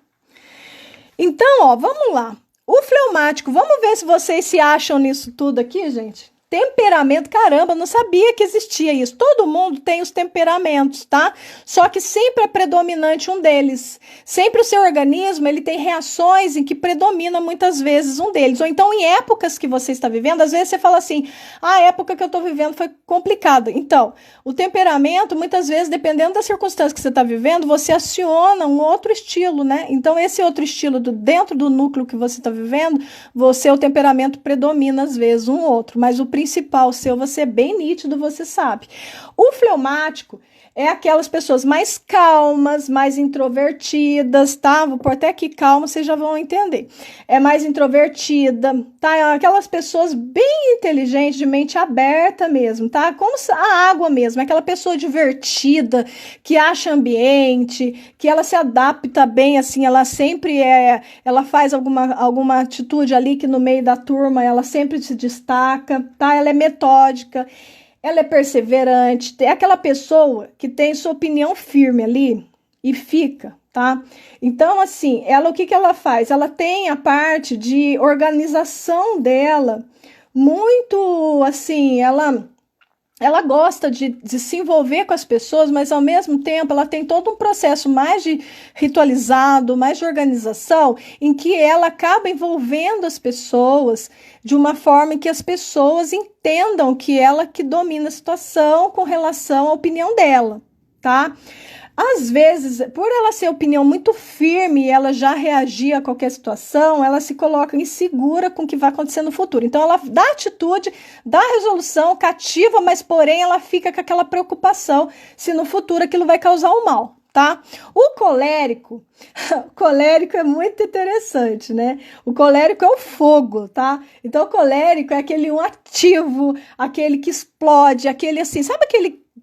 Então, ó, vamos lá. O fleumático, vamos ver se vocês se acham nisso tudo aqui, gente. Temperamento, caramba, não sabia que existia isso. Todo mundo tem os temperamentos, tá? Só que sempre é predominante um deles. Sempre o seu organismo, ele tem reações em que predomina muitas vezes um deles. Ou então, em épocas que você está vivendo, às vezes você fala assim, a época que eu estou vivendo foi complicada. Então, o temperamento, muitas vezes, dependendo da circunstância que você está vivendo, você aciona um outro estilo, né? Então, esse outro estilo dentro do núcleo que você está vivendo, o temperamento predomina, às vezes, um outro. Mas o principal seu, você é bem nítido, você sabe. O fleumático é aquelas pessoas mais calmas, mais introvertidas, tá? Vou pôr até aqui calma, vocês já vão entender. É mais introvertida, tá? Aquelas pessoas bem inteligentes, de mente aberta mesmo, tá? Como a água mesmo, aquela pessoa divertida, que acha ambiente, que ela se adapta bem, assim, ela sempre ela faz alguma atitude ali que no meio da turma ela sempre se destaca, tá? Ela é metódica, ela é perseverante, é aquela pessoa que tem sua opinião firme ali e fica, tá? Então, assim, ela, o que ela faz? Ela tem a parte de organização dela muito, assim, ela gosta de se envolver com as pessoas, mas ao mesmo tempo ela tem todo um processo mais de ritualizado, mais de organização, em que ela acaba envolvendo as pessoas de uma forma que as pessoas entendam que ela que domina a situação com relação à opinião dela, tá? Às vezes, por ela ser opinião muito firme e ela já reagir a qualquer situação, ela se coloca insegura com o que vai acontecer no futuro. Então, ela dá atitude, dá resolução, cativa, mas porém ela fica com aquela preocupação se no futuro aquilo vai causar um mal, tá? O colérico é muito interessante, né? O colérico é o fogo, tá? Então, o colérico é aquele um ativo, aquele que explode, aquele assim, sabe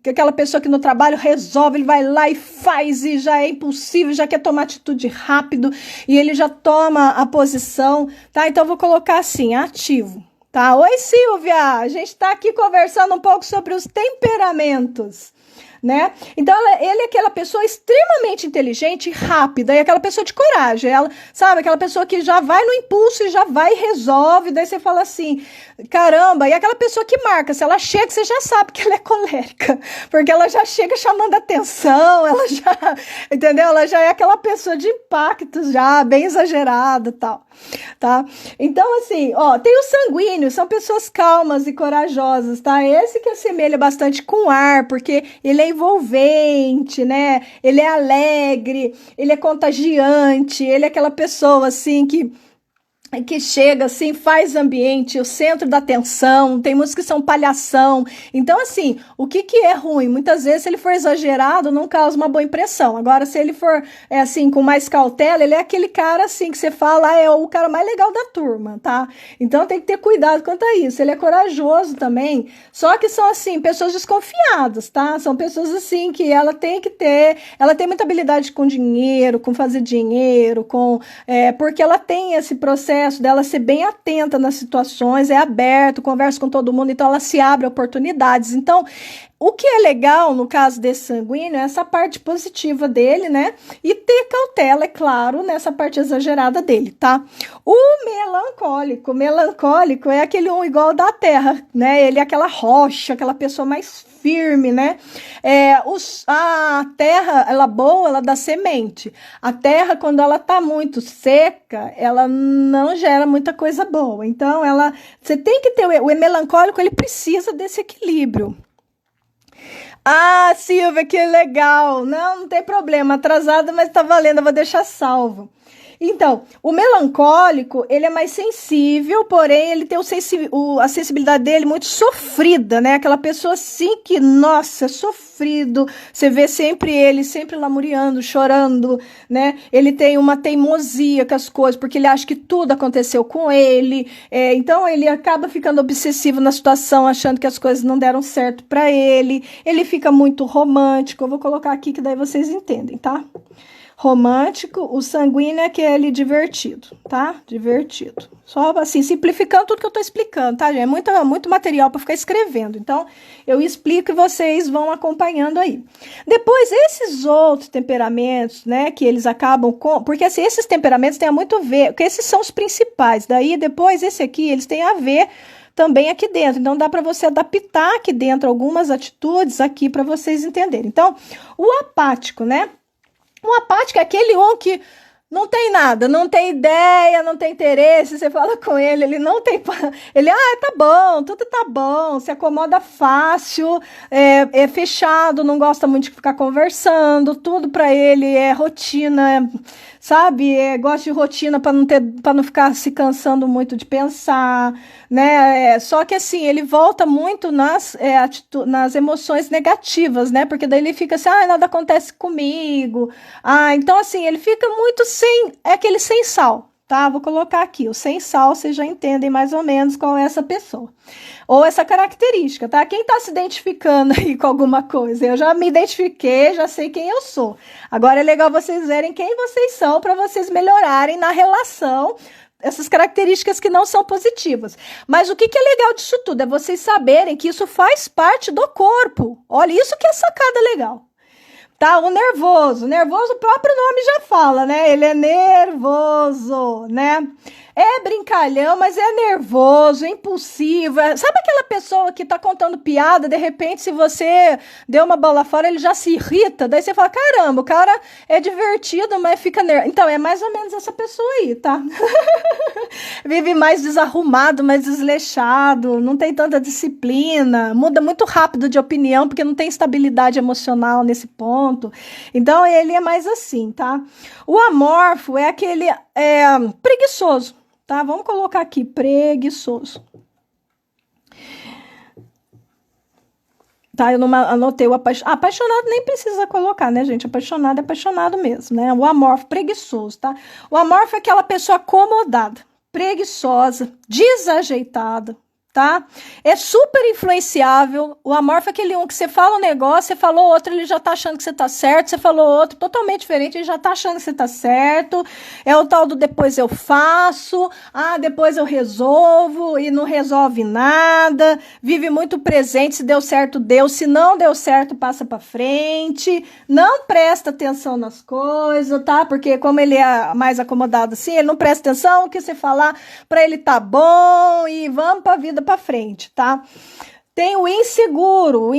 aquela pessoa que no trabalho resolve, ele vai lá e faz e já é impulsivo, já quer tomar atitude rápido e ele já toma a posição, tá? Então, eu vou colocar assim, ativo, tá? Oi, Silvia! A gente tá aqui conversando um pouco sobre os temperamentos, né? Então, ele é aquela pessoa extremamente inteligente e rápida, e aquela pessoa de coragem, ela, sabe, aquela pessoa que já vai no impulso e já vai e resolve, daí você fala assim, caramba, e aquela pessoa que marca, se ela chega, você já sabe que ela é colérica, porque ela já chega chamando atenção, ela já, entendeu? Ela já é aquela pessoa de impactos já, bem exagerada e tal, tá? Então, assim, ó, tem os sanguíneos, são pessoas calmas e corajosas, tá? Esse que assemelha bastante com o ar, porque ele é envolvente, né? Ele é alegre, ele é contagiante, ele é aquela pessoa, assim, que chega assim, faz ambiente, o centro da atenção, tem muitos que são palhação. Então, assim, o que é ruim? Muitas vezes, se ele for exagerado, não causa uma boa impressão. Agora, se ele for, assim, com mais cautela, ele é aquele cara, assim, que você fala, é o cara mais legal da turma, tá? Então, tem que ter cuidado quanto a isso. Ele é corajoso também, só que são, assim, pessoas desconfiadas, tá? São pessoas, assim, que ela tem muita habilidade com dinheiro, com fazer dinheiro, porque ela tem esse processo dela ser bem atenta nas situações, é aberto, conversa com todo mundo, então ela se abre a oportunidades. Então, o que é legal no caso desse sanguíneo é essa parte positiva dele, né? E ter cautela, é claro, nessa parte exagerada dele, tá? O melancólico é aquele um igual da terra, né? Ele é aquela rocha, aquela pessoa mais firme, né? A terra, ela boa, ela dá semente. A terra, quando ela tá muito seca, ela não gera muita coisa boa. Então, você tem que ter, o melancólico, ele precisa desse equilíbrio. Ah, Silvia, que legal. Não tem problema, atrasada, mas tá valendo, eu vou deixar salvo. Então, o melancólico, ele é mais sensível, porém ele tem a sensibilidade dele muito sofrida, né? Aquela pessoa assim que, nossa, é sofrido, você vê sempre ele, sempre lamuriando, chorando, né? Ele tem uma teimosia com as coisas, porque ele acha que tudo aconteceu com ele, então ele acaba ficando obsessivo na situação, achando que as coisas não deram certo para ele fica muito romântico, eu vou colocar aqui que daí vocês entendem, tá? Romântico, o sanguíneo é aquele divertido, tá? Divertido. Só assim, simplificando tudo que eu tô explicando, tá, gente? É muito material para ficar escrevendo. Então, eu explico e vocês vão acompanhando aí. Depois, esses outros temperamentos, né, que eles acabam com... Porque, assim, esses temperamentos têm muito a ver... Porque esses são os principais. Daí, depois, esse aqui, eles têm a ver também aqui dentro. Então, dá para você adaptar aqui dentro algumas atitudes aqui para vocês entenderem. Então, o apático, né? O apático é aquele um que não tem nada, não tem ideia, não tem interesse, você fala com ele não tem... Ele, tá bom, tudo tá bom, se acomoda fácil, é fechado, não gosta muito de ficar conversando, tudo para ele é rotina, sabe? Gosta de rotina para não ficar se cansando muito de pensar, né? Só que assim, ele volta muito nas emoções negativas, né? Porque daí ele fica assim, nada acontece comigo. Então assim, ele fica muito aquele sem sal, tá? Vou colocar aqui, o sem sal, vocês já entendem mais ou menos qual é essa pessoa. Ou essa característica, tá? Quem tá se identificando aí com alguma coisa? Eu já me identifiquei, já sei quem eu sou. Agora é legal vocês verem quem vocês são para vocês melhorarem na relação, essas características que não são positivas. Mas o que é legal disso tudo? É vocês saberem que isso faz parte do corpo. Olha, isso que é sacada legal. Tá, o nervoso, o próprio nome já fala, né? Ele é nervoso, né? É brincalhão, mas é nervoso, é impulsivo. Sabe aquela pessoa que tá contando piada, de repente, se você deu uma bola fora, ele já se irrita, daí você fala, caramba, o cara é divertido, mas fica nervoso. Então, é mais ou menos essa pessoa aí, tá? Vive mais desarrumado, mais desleixado, não tem tanta disciplina, muda muito rápido de opinião, porque não tem estabilidade emocional nesse ponto. Então, ele é mais assim, tá? O amorfo é aquele preguiçoso. Tá, vamos colocar aqui, preguiçoso. Tá, eu não anotei o apaixonado. Apaixonado nem precisa colocar, né, gente? Apaixonado é apaixonado mesmo, né? O amorfo, preguiçoso, tá? O amorfo é aquela pessoa acomodada, preguiçosa, desajeitada, tá? É super influenciável. O amorfo é aquele um que você fala um negócio, você falou outro, ele já tá achando que você tá certo, você falou outro totalmente diferente, ele já tá achando que você tá certo. É o tal do depois eu faço, depois eu resolvo, e não resolve nada. Vive muito presente, se deu certo, deu, se não deu certo, passa pra frente. Não presta atenção nas coisas, tá? Porque como ele é mais acomodado assim, ele não presta atenção, o que você falar pra ele tá bom, e vamos pra vida para frente, tá? Tem o inseguro,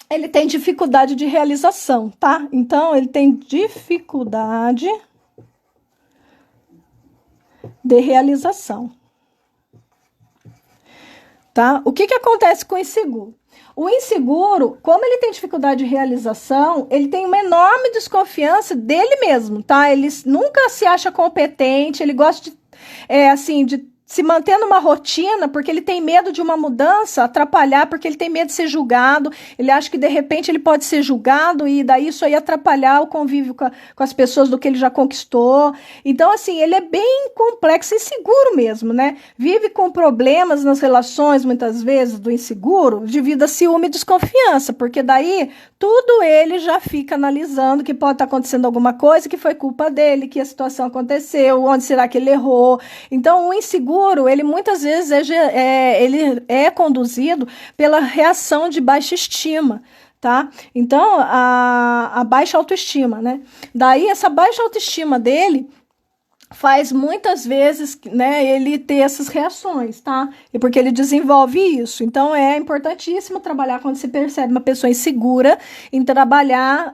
ele tem dificuldade de realização, tá? Então, ele tem dificuldade de realização, tá? O que acontece com o inseguro? O inseguro, como ele tem dificuldade de realização, ele tem uma enorme desconfiança dele mesmo, tá? Ele nunca se acha competente, ele gosta de se manter numa rotina, porque ele tem medo de uma mudança atrapalhar, porque ele tem medo de ser julgado, ele acha que de repente ele pode ser julgado e daí isso aí atrapalhar o convívio com as pessoas do que ele já conquistou. Então, assim, ele é bem complexo e inseguro mesmo, né? Vive com problemas nas relações, muitas vezes, do inseguro, devido a ciúme e desconfiança, porque daí tudo ele já fica analisando que pode estar acontecendo alguma coisa, que foi culpa dele, que a situação aconteceu, onde será que ele errou. Então, o inseguro, ele muitas vezes ele é conduzido pela reação de baixa estima, tá? Então, a baixa autoestima, né? Daí, essa baixa autoestima dele faz muitas vezes, né, ele ter essas reações, tá? E porque ele desenvolve isso. Então, é importantíssimo trabalhar quando se percebe uma pessoa insegura em trabalhar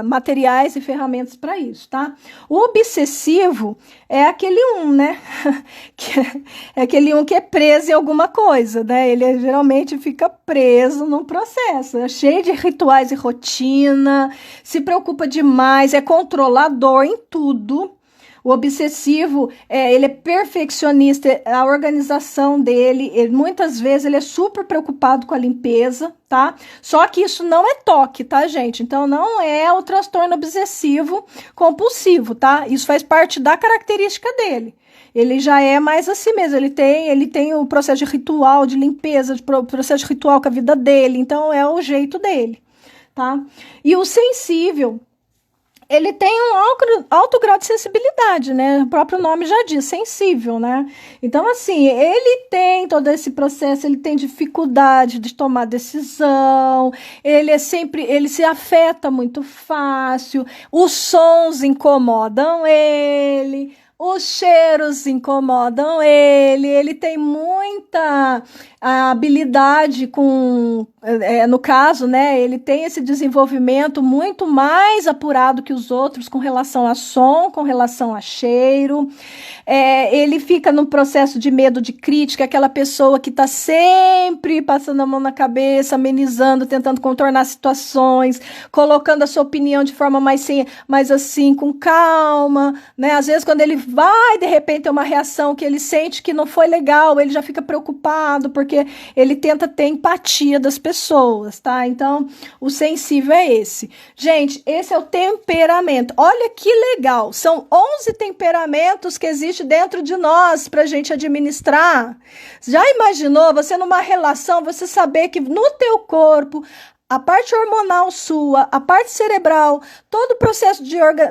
materiais e ferramentas para isso, tá? O obsessivo é aquele né? É aquele que é preso em alguma coisa, né? Ele geralmente fica preso num processo, é cheio de rituais e rotina, se preocupa demais, é controlador em tudo. O obsessivo, ele é perfeccionista, a organização dele, muitas vezes ele é super preocupado com a limpeza, tá? Só que isso não é toque, tá, gente? Então, não é o transtorno obsessivo compulsivo, tá? Isso faz parte da característica dele. Ele já é mais assim mesmo, ele tem o processo de ritual, de limpeza, de processo de ritual com a vida dele, então é o jeito dele, tá? E o sensível, ele tem um alto grau de sensibilidade, né? O próprio nome já diz, sensível, né? Então, assim, ele tem todo esse processo, ele tem dificuldade de tomar decisão, ele se afeta muito fácil, os sons incomodam ele, os cheiros incomodam ele tem muita habilidade no caso, né, ele tem esse desenvolvimento muito mais apurado que os outros com relação a som, com relação a cheiro, ele fica num processo de medo de crítica, aquela pessoa que está sempre passando a mão na cabeça, amenizando, tentando contornar situações, colocando a sua opinião de forma mais assim, com calma, né, às vezes quando ele vai, de repente, ter uma reação que ele sente que não foi legal, ele já fica preocupado, porque ele tenta ter empatia das pessoas, tá? Então, o sensível é esse. Gente, esse é o temperamento. Olha que legal, são 11 temperamentos que existem dentro de nós pra gente administrar. Já imaginou você numa relação, você saber que no teu corpo, a parte hormonal sua, a parte cerebral, todo o processo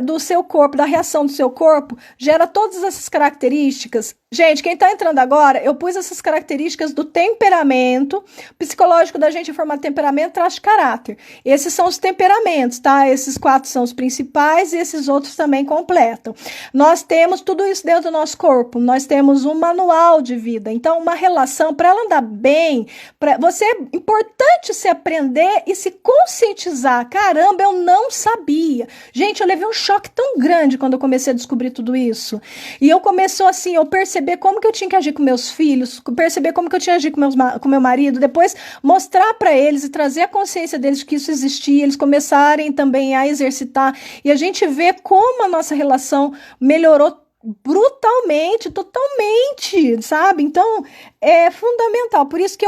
do seu corpo, da reação do seu corpo, gera todas essas características. Gente, quem está entrando agora, eu pus essas características do temperamento psicológico da gente em forma de temperamento, traço de caráter. Esses são os temperamentos, tá? Esses 4 são os principais e esses outros também completam. Nós temos tudo isso dentro do nosso corpo, nós temos um manual de vida. Então, uma relação, para ela andar bem, é importante se aprender e se conscientizar. Caramba, eu não sabia. Gente, eu levei um choque tão grande quando eu comecei a descobrir tudo isso. E eu começou assim, eu perceber como que eu tinha que agir com meus filhos, perceber como que eu tinha que agir com meu marido, depois mostrar para eles e trazer a consciência deles de que isso existia, eles começarem também a exercitar, e a gente vê como a nossa relação melhorou brutalmente, totalmente, sabe? Então, é fundamental. Por isso que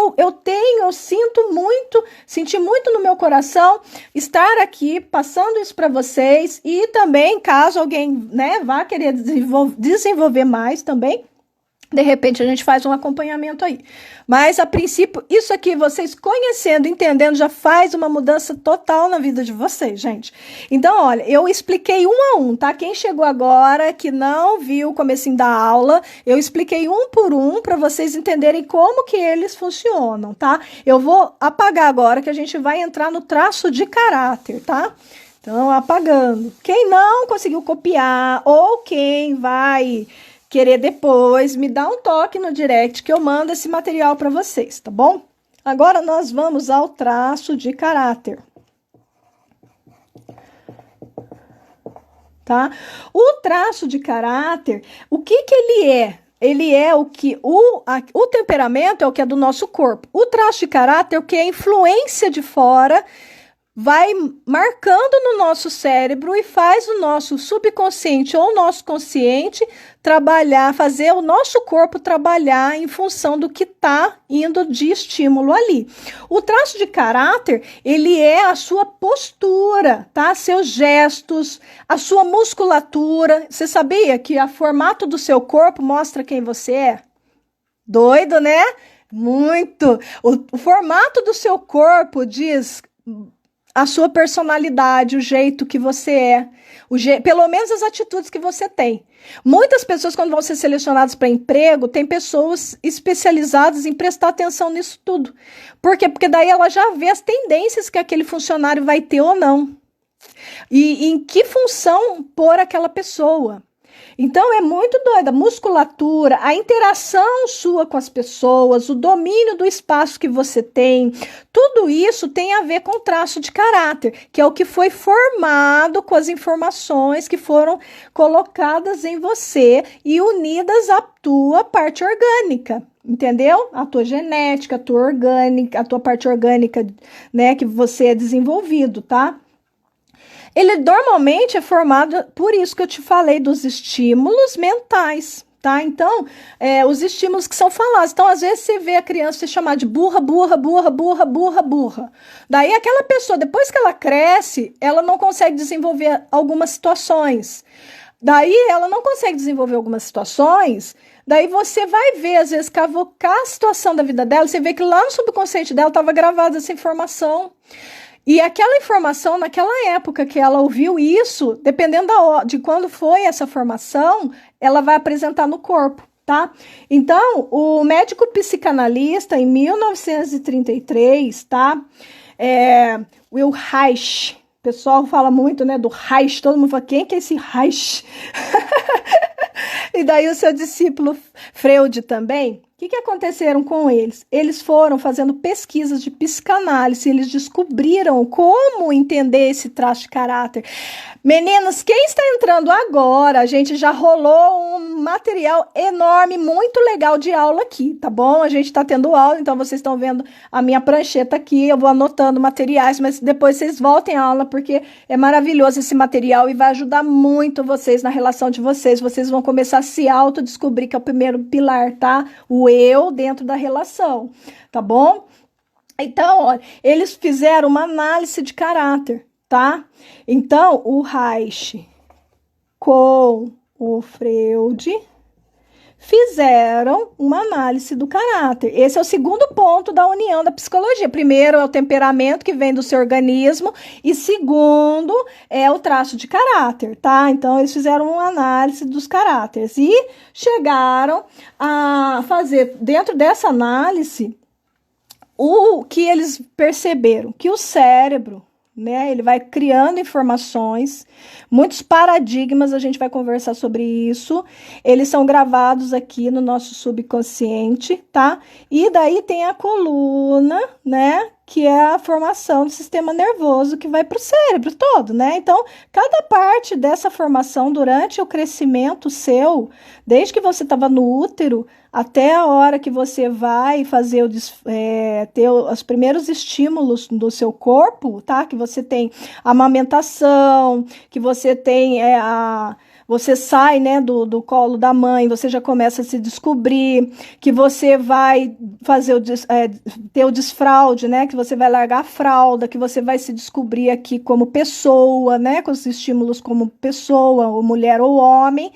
senti muito no meu coração estar aqui passando isso para vocês, e também, caso alguém, né, vá querer desenvolver mais também, de repente a gente faz um acompanhamento aí. Mas, a princípio, isso aqui, vocês conhecendo, entendendo, já faz uma mudança total na vida de vocês, gente. Então, olha, eu expliquei um a um, tá? Quem chegou agora, que não viu o comecinho da aula, eu expliquei um por um para vocês entenderem como que eles funcionam, tá? Eu vou apagar agora, que a gente vai entrar no traço de caráter, tá? Então, apagando. Quem não conseguiu copiar, ou quem vai querer depois, me dá um toque no direct que eu mando esse material para vocês, tá bom? Agora nós vamos ao traço de caráter. Tá? O traço de caráter, o que que ele é? Ele é o que o temperamento é o que é do nosso corpo. O traço de caráter é o que é a influência de fora, vai marcando no nosso cérebro e faz o nosso subconsciente ou o nosso consciente trabalhar, fazer o nosso corpo trabalhar em função do que está indo de estímulo ali. O traço de caráter, ele é a sua postura, tá? Seus gestos, a sua musculatura. Você sabia que o formato do seu corpo mostra quem você é? Doido, né? Muito! O formato do seu corpo diz a sua personalidade, o jeito que você é, pelo menos as atitudes que você tem. Muitas pessoas, quando vão ser selecionadas para emprego, tem pessoas especializadas em prestar atenção nisso tudo. Por quê? Porque daí ela já vê as tendências que aquele funcionário vai ter ou não. E em que função pôr aquela pessoa. Então é muito doida, a musculatura, a interação sua com as pessoas, o domínio do espaço que você tem, tudo isso tem a ver com traço de caráter, que é o que foi formado com as informações que foram colocadas em você e unidas à tua parte orgânica. Entendeu? A tua genética, a tua orgânica, a tua parte orgânica, né, que você é desenvolvido, tá? Ele normalmente é formado, por isso que eu te falei dos estímulos mentais, tá? Então, os estímulos que são falados. Então, às vezes, você vê a criança se chamar de burra, burra, burra, burra, burra, burra. Daí, aquela pessoa, depois que ela cresce, ela não consegue desenvolver algumas situações. Daí, ela não consegue desenvolver algumas situações. Daí, você vai ver, às vezes, cavocar a situação da vida dela, você vê que lá no subconsciente dela estava gravada essa informação. E aquela informação, naquela época que ela ouviu isso, dependendo de quando foi essa formação, ela vai apresentar no corpo, tá? Então, o médico psicanalista, em 1933, tá? Will Reich, o pessoal fala muito, né, do Reich, todo mundo fala, quem que é esse Reich? E daí o seu discípulo Freud também, o que aconteceram com eles? Eles foram fazendo pesquisas de psicanálise, eles descobriram como entender esse traço de caráter. Meninos, quem está entrando agora, a gente já rolou um material enorme, muito legal de aula aqui, tá bom? A gente está tendo aula, então vocês estão vendo a minha prancheta aqui, eu vou anotando materiais, mas depois vocês voltem à aula, porque é maravilhoso esse material e vai ajudar muito vocês na relação de vocês. Vocês vão começar a se autodescobrir, que é o primeiro pilar, tá? O eu dentro da relação, tá bom? Então, olha, eles fizeram uma análise de caráter, tá? Então, o Reich com o Freud fizeram uma análise do caráter. Esse é o segundo ponto da união da psicologia. Primeiro é o temperamento que vem do seu organismo e segundo é o traço de caráter, tá? Então, eles fizeram uma análise dos caráteres e chegaram a fazer, dentro dessa análise, o que eles perceberam? Que o cérebro, né, ele vai criando informações, muitos paradigmas, a gente vai conversar sobre isso, eles são gravados aqui no nosso subconsciente, tá? E daí tem a coluna, né, que é a formação do sistema nervoso que vai para o cérebro todo, né? Então, cada parte dessa formação durante o crescimento seu, desde que você estava no útero, até a hora que você vai fazer ter os primeiros estímulos do seu corpo, tá? Que você tem a amamentação, que você tem você sai, né, do colo da mãe, você já começa a se descobrir, que você vai fazer ter o desfraude, né, que você vai largar a fralda, que você vai se descobrir aqui como pessoa, né, com os estímulos como pessoa, ou mulher ou homem.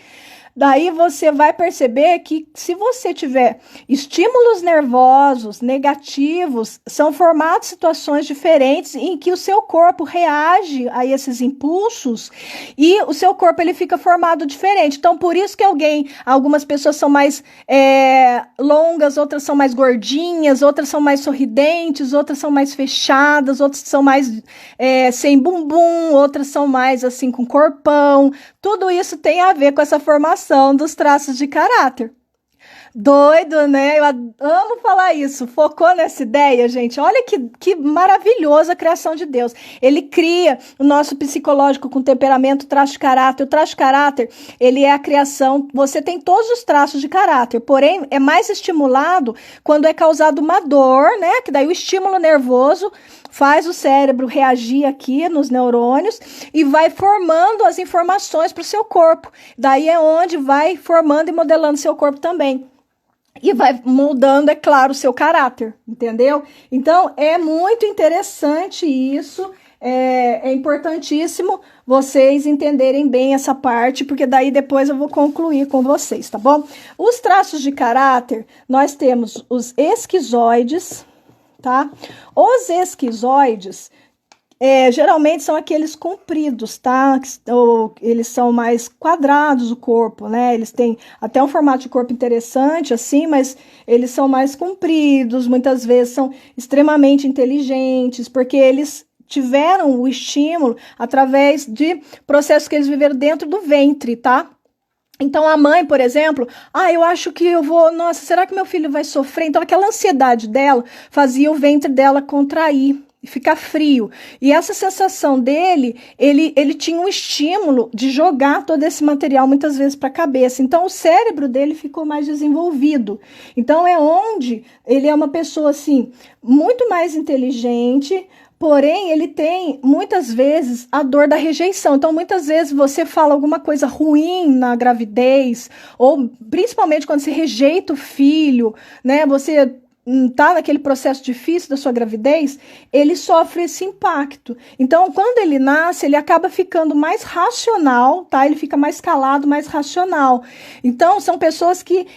Daí você vai perceber que se você tiver estímulos nervosos negativos, são formadas situações diferentes em que o seu corpo reage a esses impulsos e o seu corpo ele fica formado diferente. Então, por isso que algumas pessoas são mais longas, outras são mais gordinhas, outras são mais sorridentes, outras são mais fechadas, outras são mais sem bumbum, outras são mais assim com corpão. Tudo isso tem a ver com essa formação dos traços de caráter. Doido, né? Eu amo falar isso. Focou nessa ideia, gente? Olha que maravilhosa a criação de Deus. Ele cria o nosso psicológico com temperamento, traço de caráter. O traço de caráter, ele é a criação. Você tem todos os traços de caráter, porém, é mais estimulado quando é causado uma dor, né? Que daí o estímulo nervoso faz o cérebro reagir aqui nos neurônios e vai formando as informações para o seu corpo. Daí é onde vai formando e modelando seu corpo também. E vai moldando, é claro, o seu caráter, entendeu? Então, é muito interessante isso, é importantíssimo vocês entenderem bem essa parte, porque daí depois eu vou concluir com vocês, tá bom? Os traços de caráter, nós temos os esquizoides, tá? Os esquizoides, geralmente são aqueles compridos, tá? Eles são mais quadrados o corpo, né? Eles têm até um formato de corpo interessante, assim, mas eles são mais compridos, muitas vezes são extremamente inteligentes, porque eles tiveram o estímulo através de processos que eles viveram dentro do ventre, tá? Então, a mãe, por exemplo, eu acho que eu vou, nossa, será que meu filho vai sofrer? Então, aquela ansiedade dela fazia o ventre dela contrair e ficar frio. E essa sensação dele, ele tinha um estímulo de jogar todo esse material muitas vezes para a cabeça. Então, o cérebro dele ficou mais desenvolvido. Então, é onde ele é uma pessoa, assim, muito mais inteligente. Porém, ele tem, muitas vezes, a dor da rejeição. Então, muitas vezes, você fala alguma coisa ruim na gravidez, ou principalmente quando você rejeita o filho, né? Você tá naquele processo difícil da sua gravidez, ele sofre esse impacto. Então, quando ele nasce, ele acaba ficando mais racional, tá? Ele fica mais calado, mais racional. Então, são pessoas que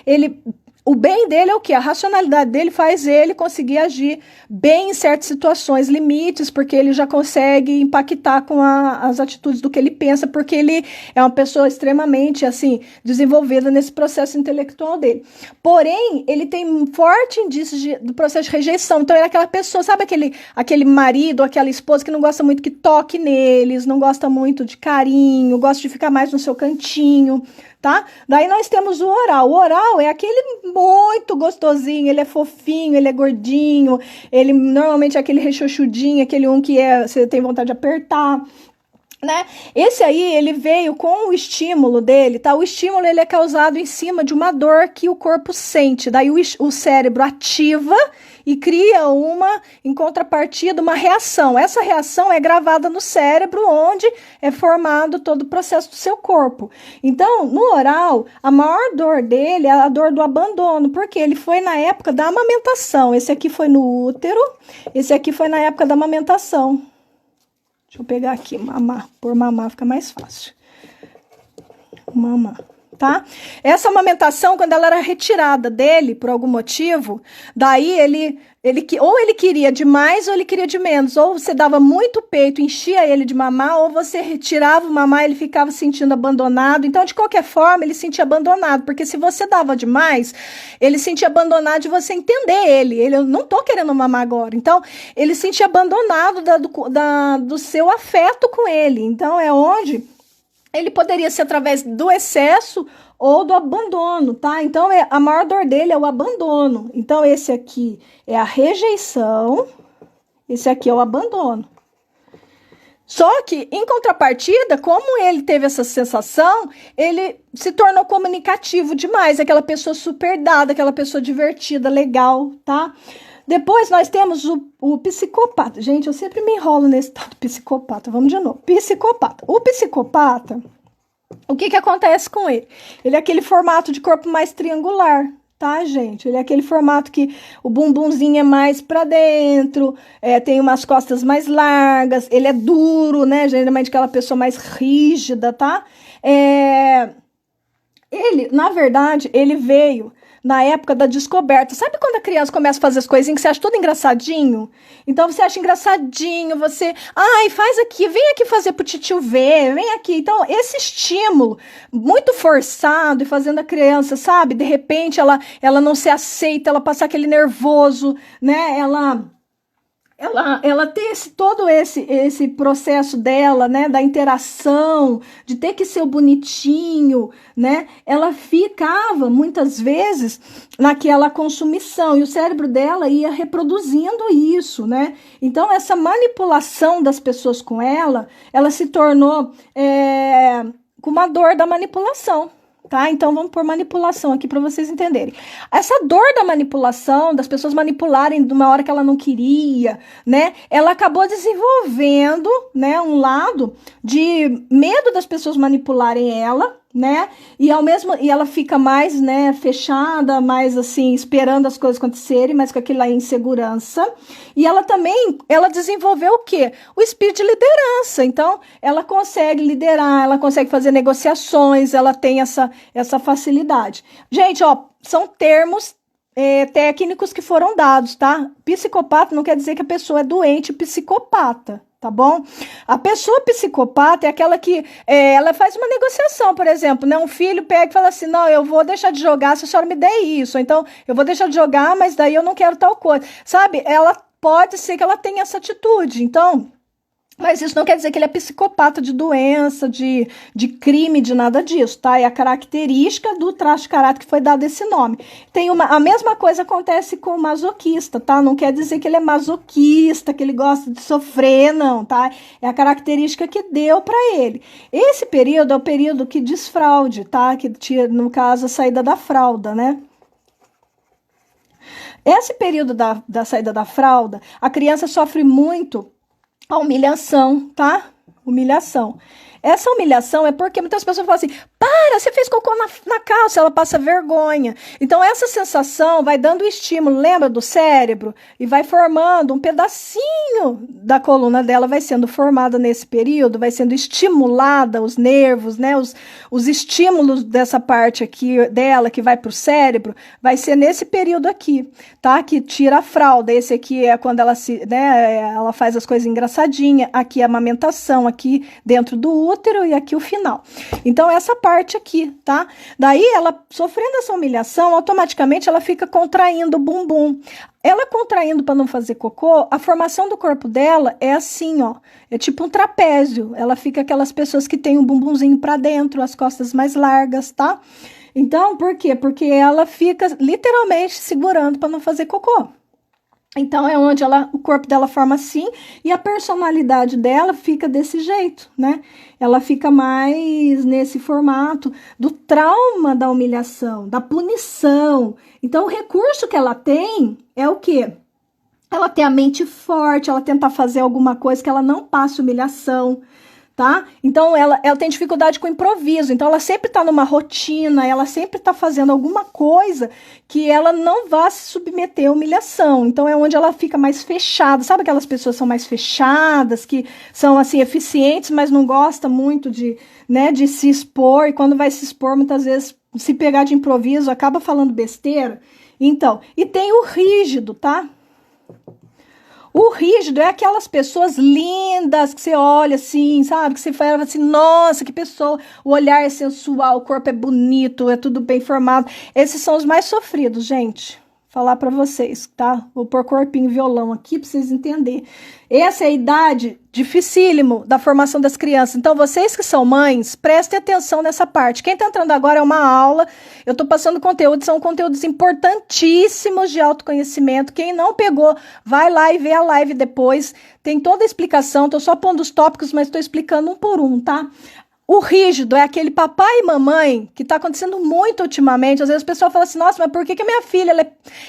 o bem dele é o quê? A racionalidade dele faz ele conseguir agir bem em certas situações, limites, porque ele já consegue impactar com as atitudes do que ele pensa, porque ele é uma pessoa extremamente, assim, desenvolvida nesse processo intelectual dele. Porém, ele tem forte indício do processo de rejeição. Então, ele é aquela pessoa, sabe aquele marido, aquela esposa que não gosta muito que toque neles, não gosta muito de carinho, gosta de ficar mais no seu cantinho, tá? Daí nós temos o oral. O oral é aquele muito gostosinho, ele é fofinho, ele é gordinho, ele normalmente é aquele rechochudinho, aquele que você tem vontade de apertar, né? Esse aí, ele veio com o estímulo dele, tá? O estímulo, ele é causado em cima de uma dor que o corpo sente. Daí o cérebro ativa e cria em contrapartida, uma reação. Essa reação é gravada no cérebro, onde é formado todo o processo do seu corpo. Então, no oral, a maior dor dele é a dor do abandono, porque ele foi na época da amamentação. Esse aqui foi no útero, esse aqui foi na época da amamentação. Deixa eu pegar aqui, mamar. Por mamar fica mais fácil. Mamar, tá? Essa amamentação, quando ela era retirada dele, por algum motivo, daí ou ele queria de mais ou ele queria de menos. Ou você dava muito peito, enchia ele de mamar, ou você retirava o mamar e ele ficava se sentindo abandonado. Então, de qualquer forma, ele se sentia abandonado. Porque se você dava demais, ele se sentia abandonado de você entender ele. Eu não tô querendo mamar agora. Então, ele se sentia abandonado do seu afeto com ele. Então, é onde ele poderia ser através do excesso ou do abandono, tá? Então, a maior dor dele é o abandono. Então, esse aqui é a rejeição, esse aqui é o abandono. Só que, em contrapartida, como ele teve essa sensação, ele se tornou comunicativo demais, aquela pessoa super dada, aquela pessoa divertida, legal, tá? Depois nós temos o psicopata. Gente, eu sempre me enrolo nesse tal do psicopata. Vamos de novo. Psicopata. O psicopata, o que acontece com ele? Ele é aquele formato de corpo mais triangular, tá, gente? Ele é aquele formato que o bumbumzinho é mais pra dentro, tem umas costas mais largas, ele é duro, né? Geralmente aquela pessoa mais rígida, tá? Ele, na verdade, ele veio na época da descoberta. Sabe quando a criança começa a fazer as coisinhas que você acha tudo engraçadinho? Então você acha engraçadinho, você... faz aqui, vem aqui fazer pro titio ver, vem aqui. Então esse estímulo muito forçado e fazendo a criança, sabe? De repente ela não se aceita, ela passa aquele nervoso, né? Ela tem todo esse processo dela, né, da interação, de ter que ser o bonitinho, né, ela ficava, muitas vezes, naquela consumição, e o cérebro dela ia reproduzindo isso, né, então essa manipulação das pessoas com ela se tornou com uma dor da manipulação. Tá? Então, vamos por manipulação aqui para vocês entenderem. Essa dor da manipulação, das pessoas manipularem de uma hora que ela não queria, né? Ela acabou desenvolvendo, né, um lado de medo das pessoas manipularem ela, né? E ela fica mais, né, fechada, mais assim, esperando as coisas acontecerem, mas com aquela insegurança. E ela desenvolveu o quê? O espírito de liderança. Então, ela consegue liderar, ela consegue fazer negociações, ela tem essa facilidade. Gente, são termos técnicos que foram dados, tá? Psicopata não quer dizer que a pessoa é doente psicopata. Tá bom? A pessoa psicopata é aquela que ela faz uma negociação, por exemplo, né? Um filho pega e fala assim, não, eu vou deixar de jogar se a senhora me der isso, então eu vou deixar de jogar, mas daí eu não quero tal coisa, sabe? Ela pode ser que ela tenha essa atitude, então Mas isso não quer dizer que ele é psicopata de doença, de crime, de nada disso, tá? É a característica do traço de caráter que foi dado esse nome. A mesma coisa acontece com o masoquista, tá? Não quer dizer que ele é masoquista, que ele gosta de sofrer, não, tá? É a característica que deu para ele. Esse período é o período que desfraude, tá? Que tira, no caso, a saída da fralda, né? Esse período da saída da fralda, a criança sofre muito a humilhação, tá? Humilhação. Essa humilhação é porque muitas pessoas falam assim, para, você fez cocô na calça, ela passa vergonha. Então essa sensação vai dando estímulo, lembra do cérebro? E vai formando um pedacinho da coluna dela, vai sendo formada nesse período, vai sendo estimulada os nervos, né? Os estímulos dessa parte aqui dela que vai para o cérebro, vai ser nesse período aqui, tá? Que tira a fralda. Esse aqui é quando ela ela faz as coisas engraçadinhas, aqui a amamentação, aqui dentro do útero e aqui o final. Então essa parte aqui, tá? Daí ela sofrendo essa humilhação, automaticamente ela fica contraindo o bumbum. Ela contraindo para não fazer cocô, a formação do corpo dela é assim, ó. É tipo um trapézio. Ela fica aquelas pessoas que têm um bumbumzinho para dentro, as costas mais largas, tá? Então, por quê? Porque ela fica literalmente segurando para não fazer cocô. Então é onde o corpo dela forma assim e a personalidade dela fica desse jeito, né? Ela fica mais nesse formato do trauma da humilhação, da punição. Então o recurso que ela tem é o quê? Ela tem a mente forte, ela tenta fazer alguma coisa que ela não passe humilhação, tá? Então ela tem dificuldade com improviso, então ela sempre tá numa rotina, ela sempre tá fazendo alguma coisa que ela não vá se submeter à humilhação. Então é onde ela fica mais fechada. Sabe aquelas pessoas que são mais fechadas, que são assim eficientes, mas não gostam muito de se expor, e quando vai se expor, muitas vezes se pegar de improviso, acaba falando besteira. Então, e tem o rígido, tá? O rígido é aquelas pessoas lindas que você olha assim, sabe? Que você fala assim, nossa, que pessoa, o olhar é sensual, o corpo é bonito, é tudo bem formado. Esses são os mais sofridos, gente. Falar pra vocês, tá? Vou pôr corpinho e violão aqui pra vocês entenderem. Essa é a idade dificílimo da formação das crianças. Então, vocês que são mães, prestem atenção nessa parte. Quem tá entrando agora é uma aula. Eu tô passando conteúdo, são conteúdos importantíssimos de autoconhecimento. Quem não pegou, vai lá e vê a live depois. Tem toda a explicação. Tô só pondo os tópicos, mas tô explicando um por um, tá? O rígido é aquele papai e mamãe que está acontecendo muito ultimamente. Às vezes o pessoal fala assim, nossa, mas por que a minha filha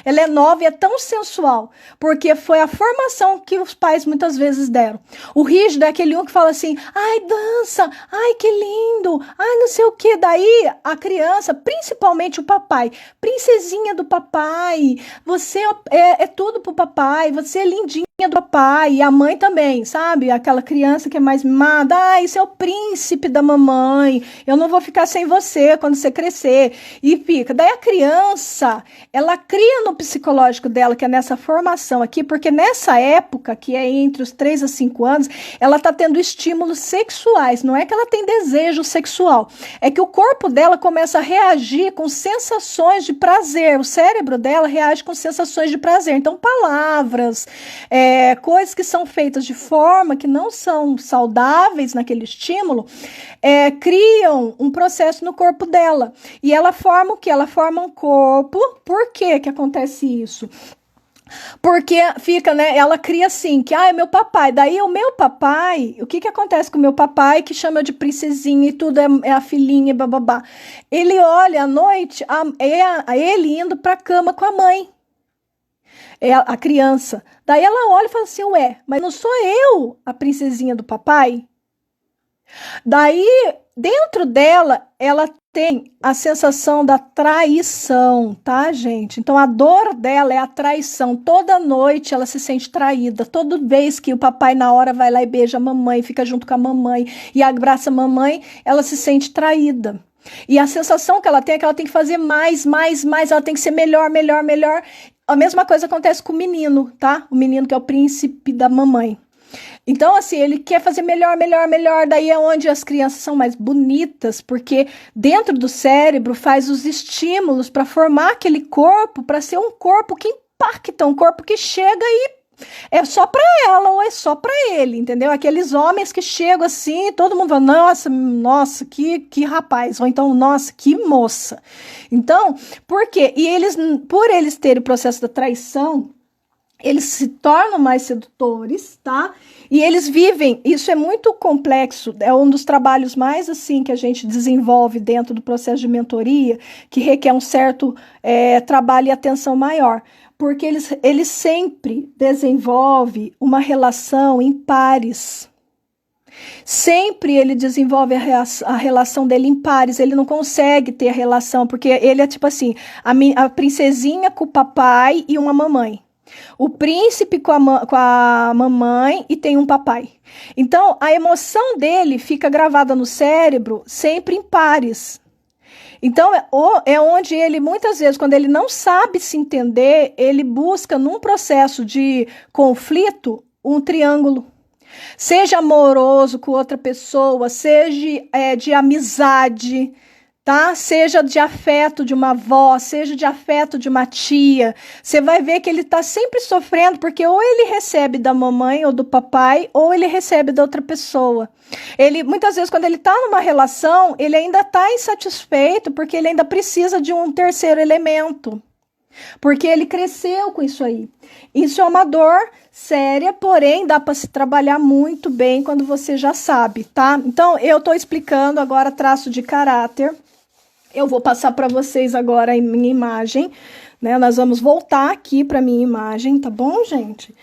ela é nova e é tão sensual? Porque foi a formação que os pais muitas vezes deram. O rígido é aquele um que fala assim, ai, dança, ai, que lindo, ai, não sei o que. Daí a criança, principalmente o papai, princesinha do papai, você é tudo pro papai, você é lindinha do papai, e a mãe também, sabe? Aquela criança que é mais mimada, isso é o príncipe da mamãe, eu não vou ficar sem você quando você crescer, e fica. Daí a criança, ela cria no psicológico dela, que é nessa formação aqui, porque nessa época, que é entre os 3 a 5 anos, ela tá tendo estímulos sexuais, não é que ela tem desejo sexual, é que o corpo dela começa a reagir com sensações de prazer, o cérebro dela reage com sensações de prazer, então palavras, coisas que são feitas de forma que não são saudáveis naquele estímulo, criam um processo no corpo dela. E ela forma o quê? Ela forma um corpo. Por que que acontece isso? Porque fica, né? Ela cria assim, que é meu papai. Daí o meu papai, o que que acontece com o meu papai, que chama de princesinha e tudo é a filhinha, bababá. Ele olha à noite, ele indo pra cama com a mãe. É a criança. Daí ela olha e fala assim, ué, mas não sou eu a princesinha do papai? Daí, dentro dela, ela tem a sensação da traição, tá, gente? Então, a dor dela é a traição. Toda noite ela se sente traída. Toda vez que o papai, na hora, vai lá e beija a mamãe, fica junto com a mamãe e abraça a mamãe, ela se sente traída. E a sensação que ela tem é que ela tem que fazer mais, ela tem que ser melhor, melhor, melhor. A mesma coisa acontece com o menino, tá? O menino que é o príncipe da mamãe. Então, assim, ele quer fazer melhor, melhor, melhor. Daí é onde as crianças são mais bonitas, porque dentro do cérebro faz os estímulos para formar aquele corpo, para ser um corpo que impacta, um corpo que chega É só para ela ou é só para ele, entendeu? Aqueles homens que chegam assim, todo mundo fala, nossa, nossa, que rapaz, ou então, nossa, que moça. Então, por quê? E eles, por eles terem o processo da traição, eles se tornam mais sedutores, tá? E eles vivem, isso é muito complexo, é um dos trabalhos mais assim que a gente desenvolve dentro do processo de mentoria, que requer um certo trabalho e atenção maior, porque eles sempre desenvolvem uma relação em pares. Sempre ele desenvolve a relação dele em pares, ele não consegue ter a relação, porque ele é tipo assim, a princesinha com o papai e uma mamãe. O príncipe com a mamãe e tem um papai. Então, a emoção dele fica gravada no cérebro sempre em pares. Então, é onde ele, muitas vezes, quando ele não sabe se entender, ele busca, num processo de conflito, um triângulo. Seja amoroso com outra pessoa, seja de amizade, tá? Seja de afeto de uma avó, seja de afeto de uma tia. Você vai ver que ele tá sempre sofrendo, porque ou ele recebe da mamãe ou do papai, ou ele recebe da outra pessoa. Ele, muitas vezes, quando ele tá numa relação, ele ainda tá insatisfeito, porque ele ainda precisa de um terceiro elemento. Porque ele cresceu com isso aí. Isso é uma dor séria, porém dá para se trabalhar muito bem quando você já sabe, tá? Então, eu tô explicando agora traço de caráter. Eu vou passar para vocês agora a minha imagem, né? Nós vamos voltar aqui para minha imagem, tá bom, gente?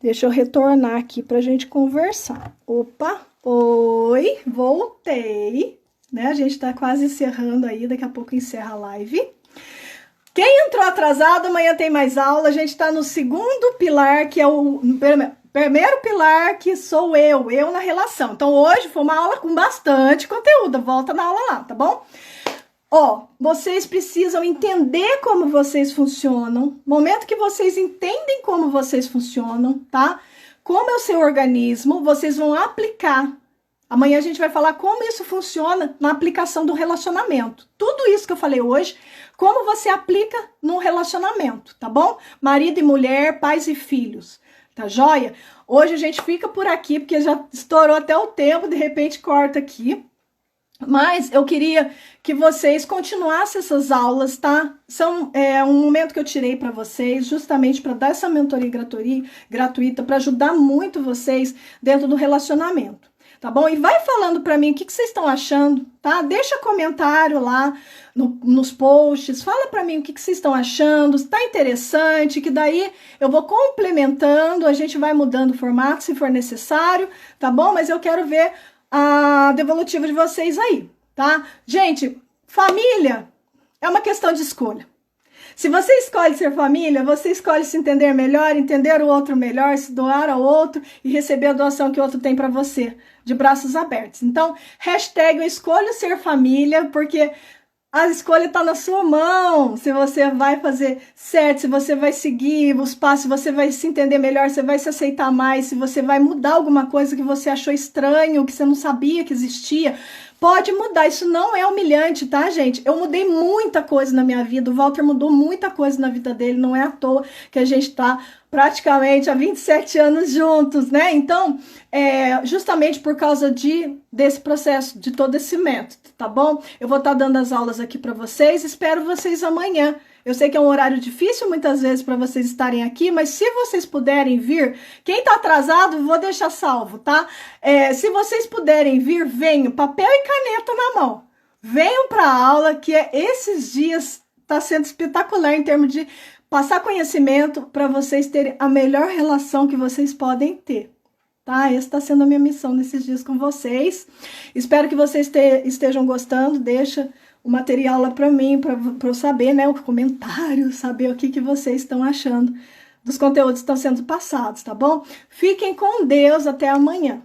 Deixa eu retornar aqui para a gente conversar. Opa, oi, voltei, né? A gente tá quase encerrando aí, daqui a pouco encerra a live. Quem entrou atrasado, amanhã tem mais aula. A gente tá no segundo pilar, que é o primeiro pilar, que sou eu na relação. Então, hoje foi uma aula com bastante conteúdo. Volta na aula lá, tá bom? Vocês precisam entender como vocês funcionam. Momento que vocês entendem como vocês funcionam, tá? Como é o seu organismo, vocês vão aplicar. Amanhã a gente vai falar como isso funciona na aplicação do relacionamento. Tudo isso que eu falei hoje, como você aplica no relacionamento, tá bom? Marido e mulher, pais e filhos, tá joia? Hoje a gente fica por aqui, porque já estourou até o tempo, de repente corta aqui. Mas eu queria que vocês continuassem essas aulas, tá? São um momento que eu tirei para vocês, justamente para dar essa mentoria gratuita, para ajudar muito vocês dentro do relacionamento, tá bom? E vai falando para mim o que vocês estão achando, tá? Deixa comentário lá nos posts, fala para mim o que vocês estão achando, se tá interessante, que daí eu vou complementando, a gente vai mudando o formato se for necessário, tá bom? Mas eu quero ver a devolutiva de vocês aí, tá? Gente, família é uma questão de escolha. Se você escolhe ser família, você escolhe se entender melhor, entender o outro melhor, se doar ao outro e receber a doação que o outro tem para você, de braços abertos. Então, hashtag eu escolho ser família, porque a escolha está na sua mão, se você vai fazer certo, se você vai seguir os passos, se você vai se entender melhor, se você vai se aceitar mais, se você vai mudar alguma coisa que você achou estranho, que você não sabia que existia, pode mudar, isso não é humilhante, tá, gente? Eu mudei muita coisa na minha vida, o Walter mudou muita coisa na vida dele, não é à toa que a gente tá praticamente há 27 anos juntos, né? Então, justamente por causa desse processo, de todo esse método, tá bom? Eu vou estar dando as aulas aqui para vocês, espero vocês amanhã. Eu sei que é um horário difícil muitas vezes para vocês estarem aqui, mas se vocês puderem vir, quem tá atrasado, vou deixar salvo, tá? Se vocês puderem vir, venham, papel e caneta na mão. Venham para a aula, que esses dias tá sendo espetacular em termos de passar conhecimento para vocês terem a melhor relação que vocês podem ter, tá? Essa está sendo a minha missão nesses dias com vocês. Espero que vocês estejam gostando. Deixa o material lá para mim, para eu saber, né? O comentário, saber o que vocês estão achando dos conteúdos que estão sendo passados, tá bom? Fiquem com Deus, até amanhã.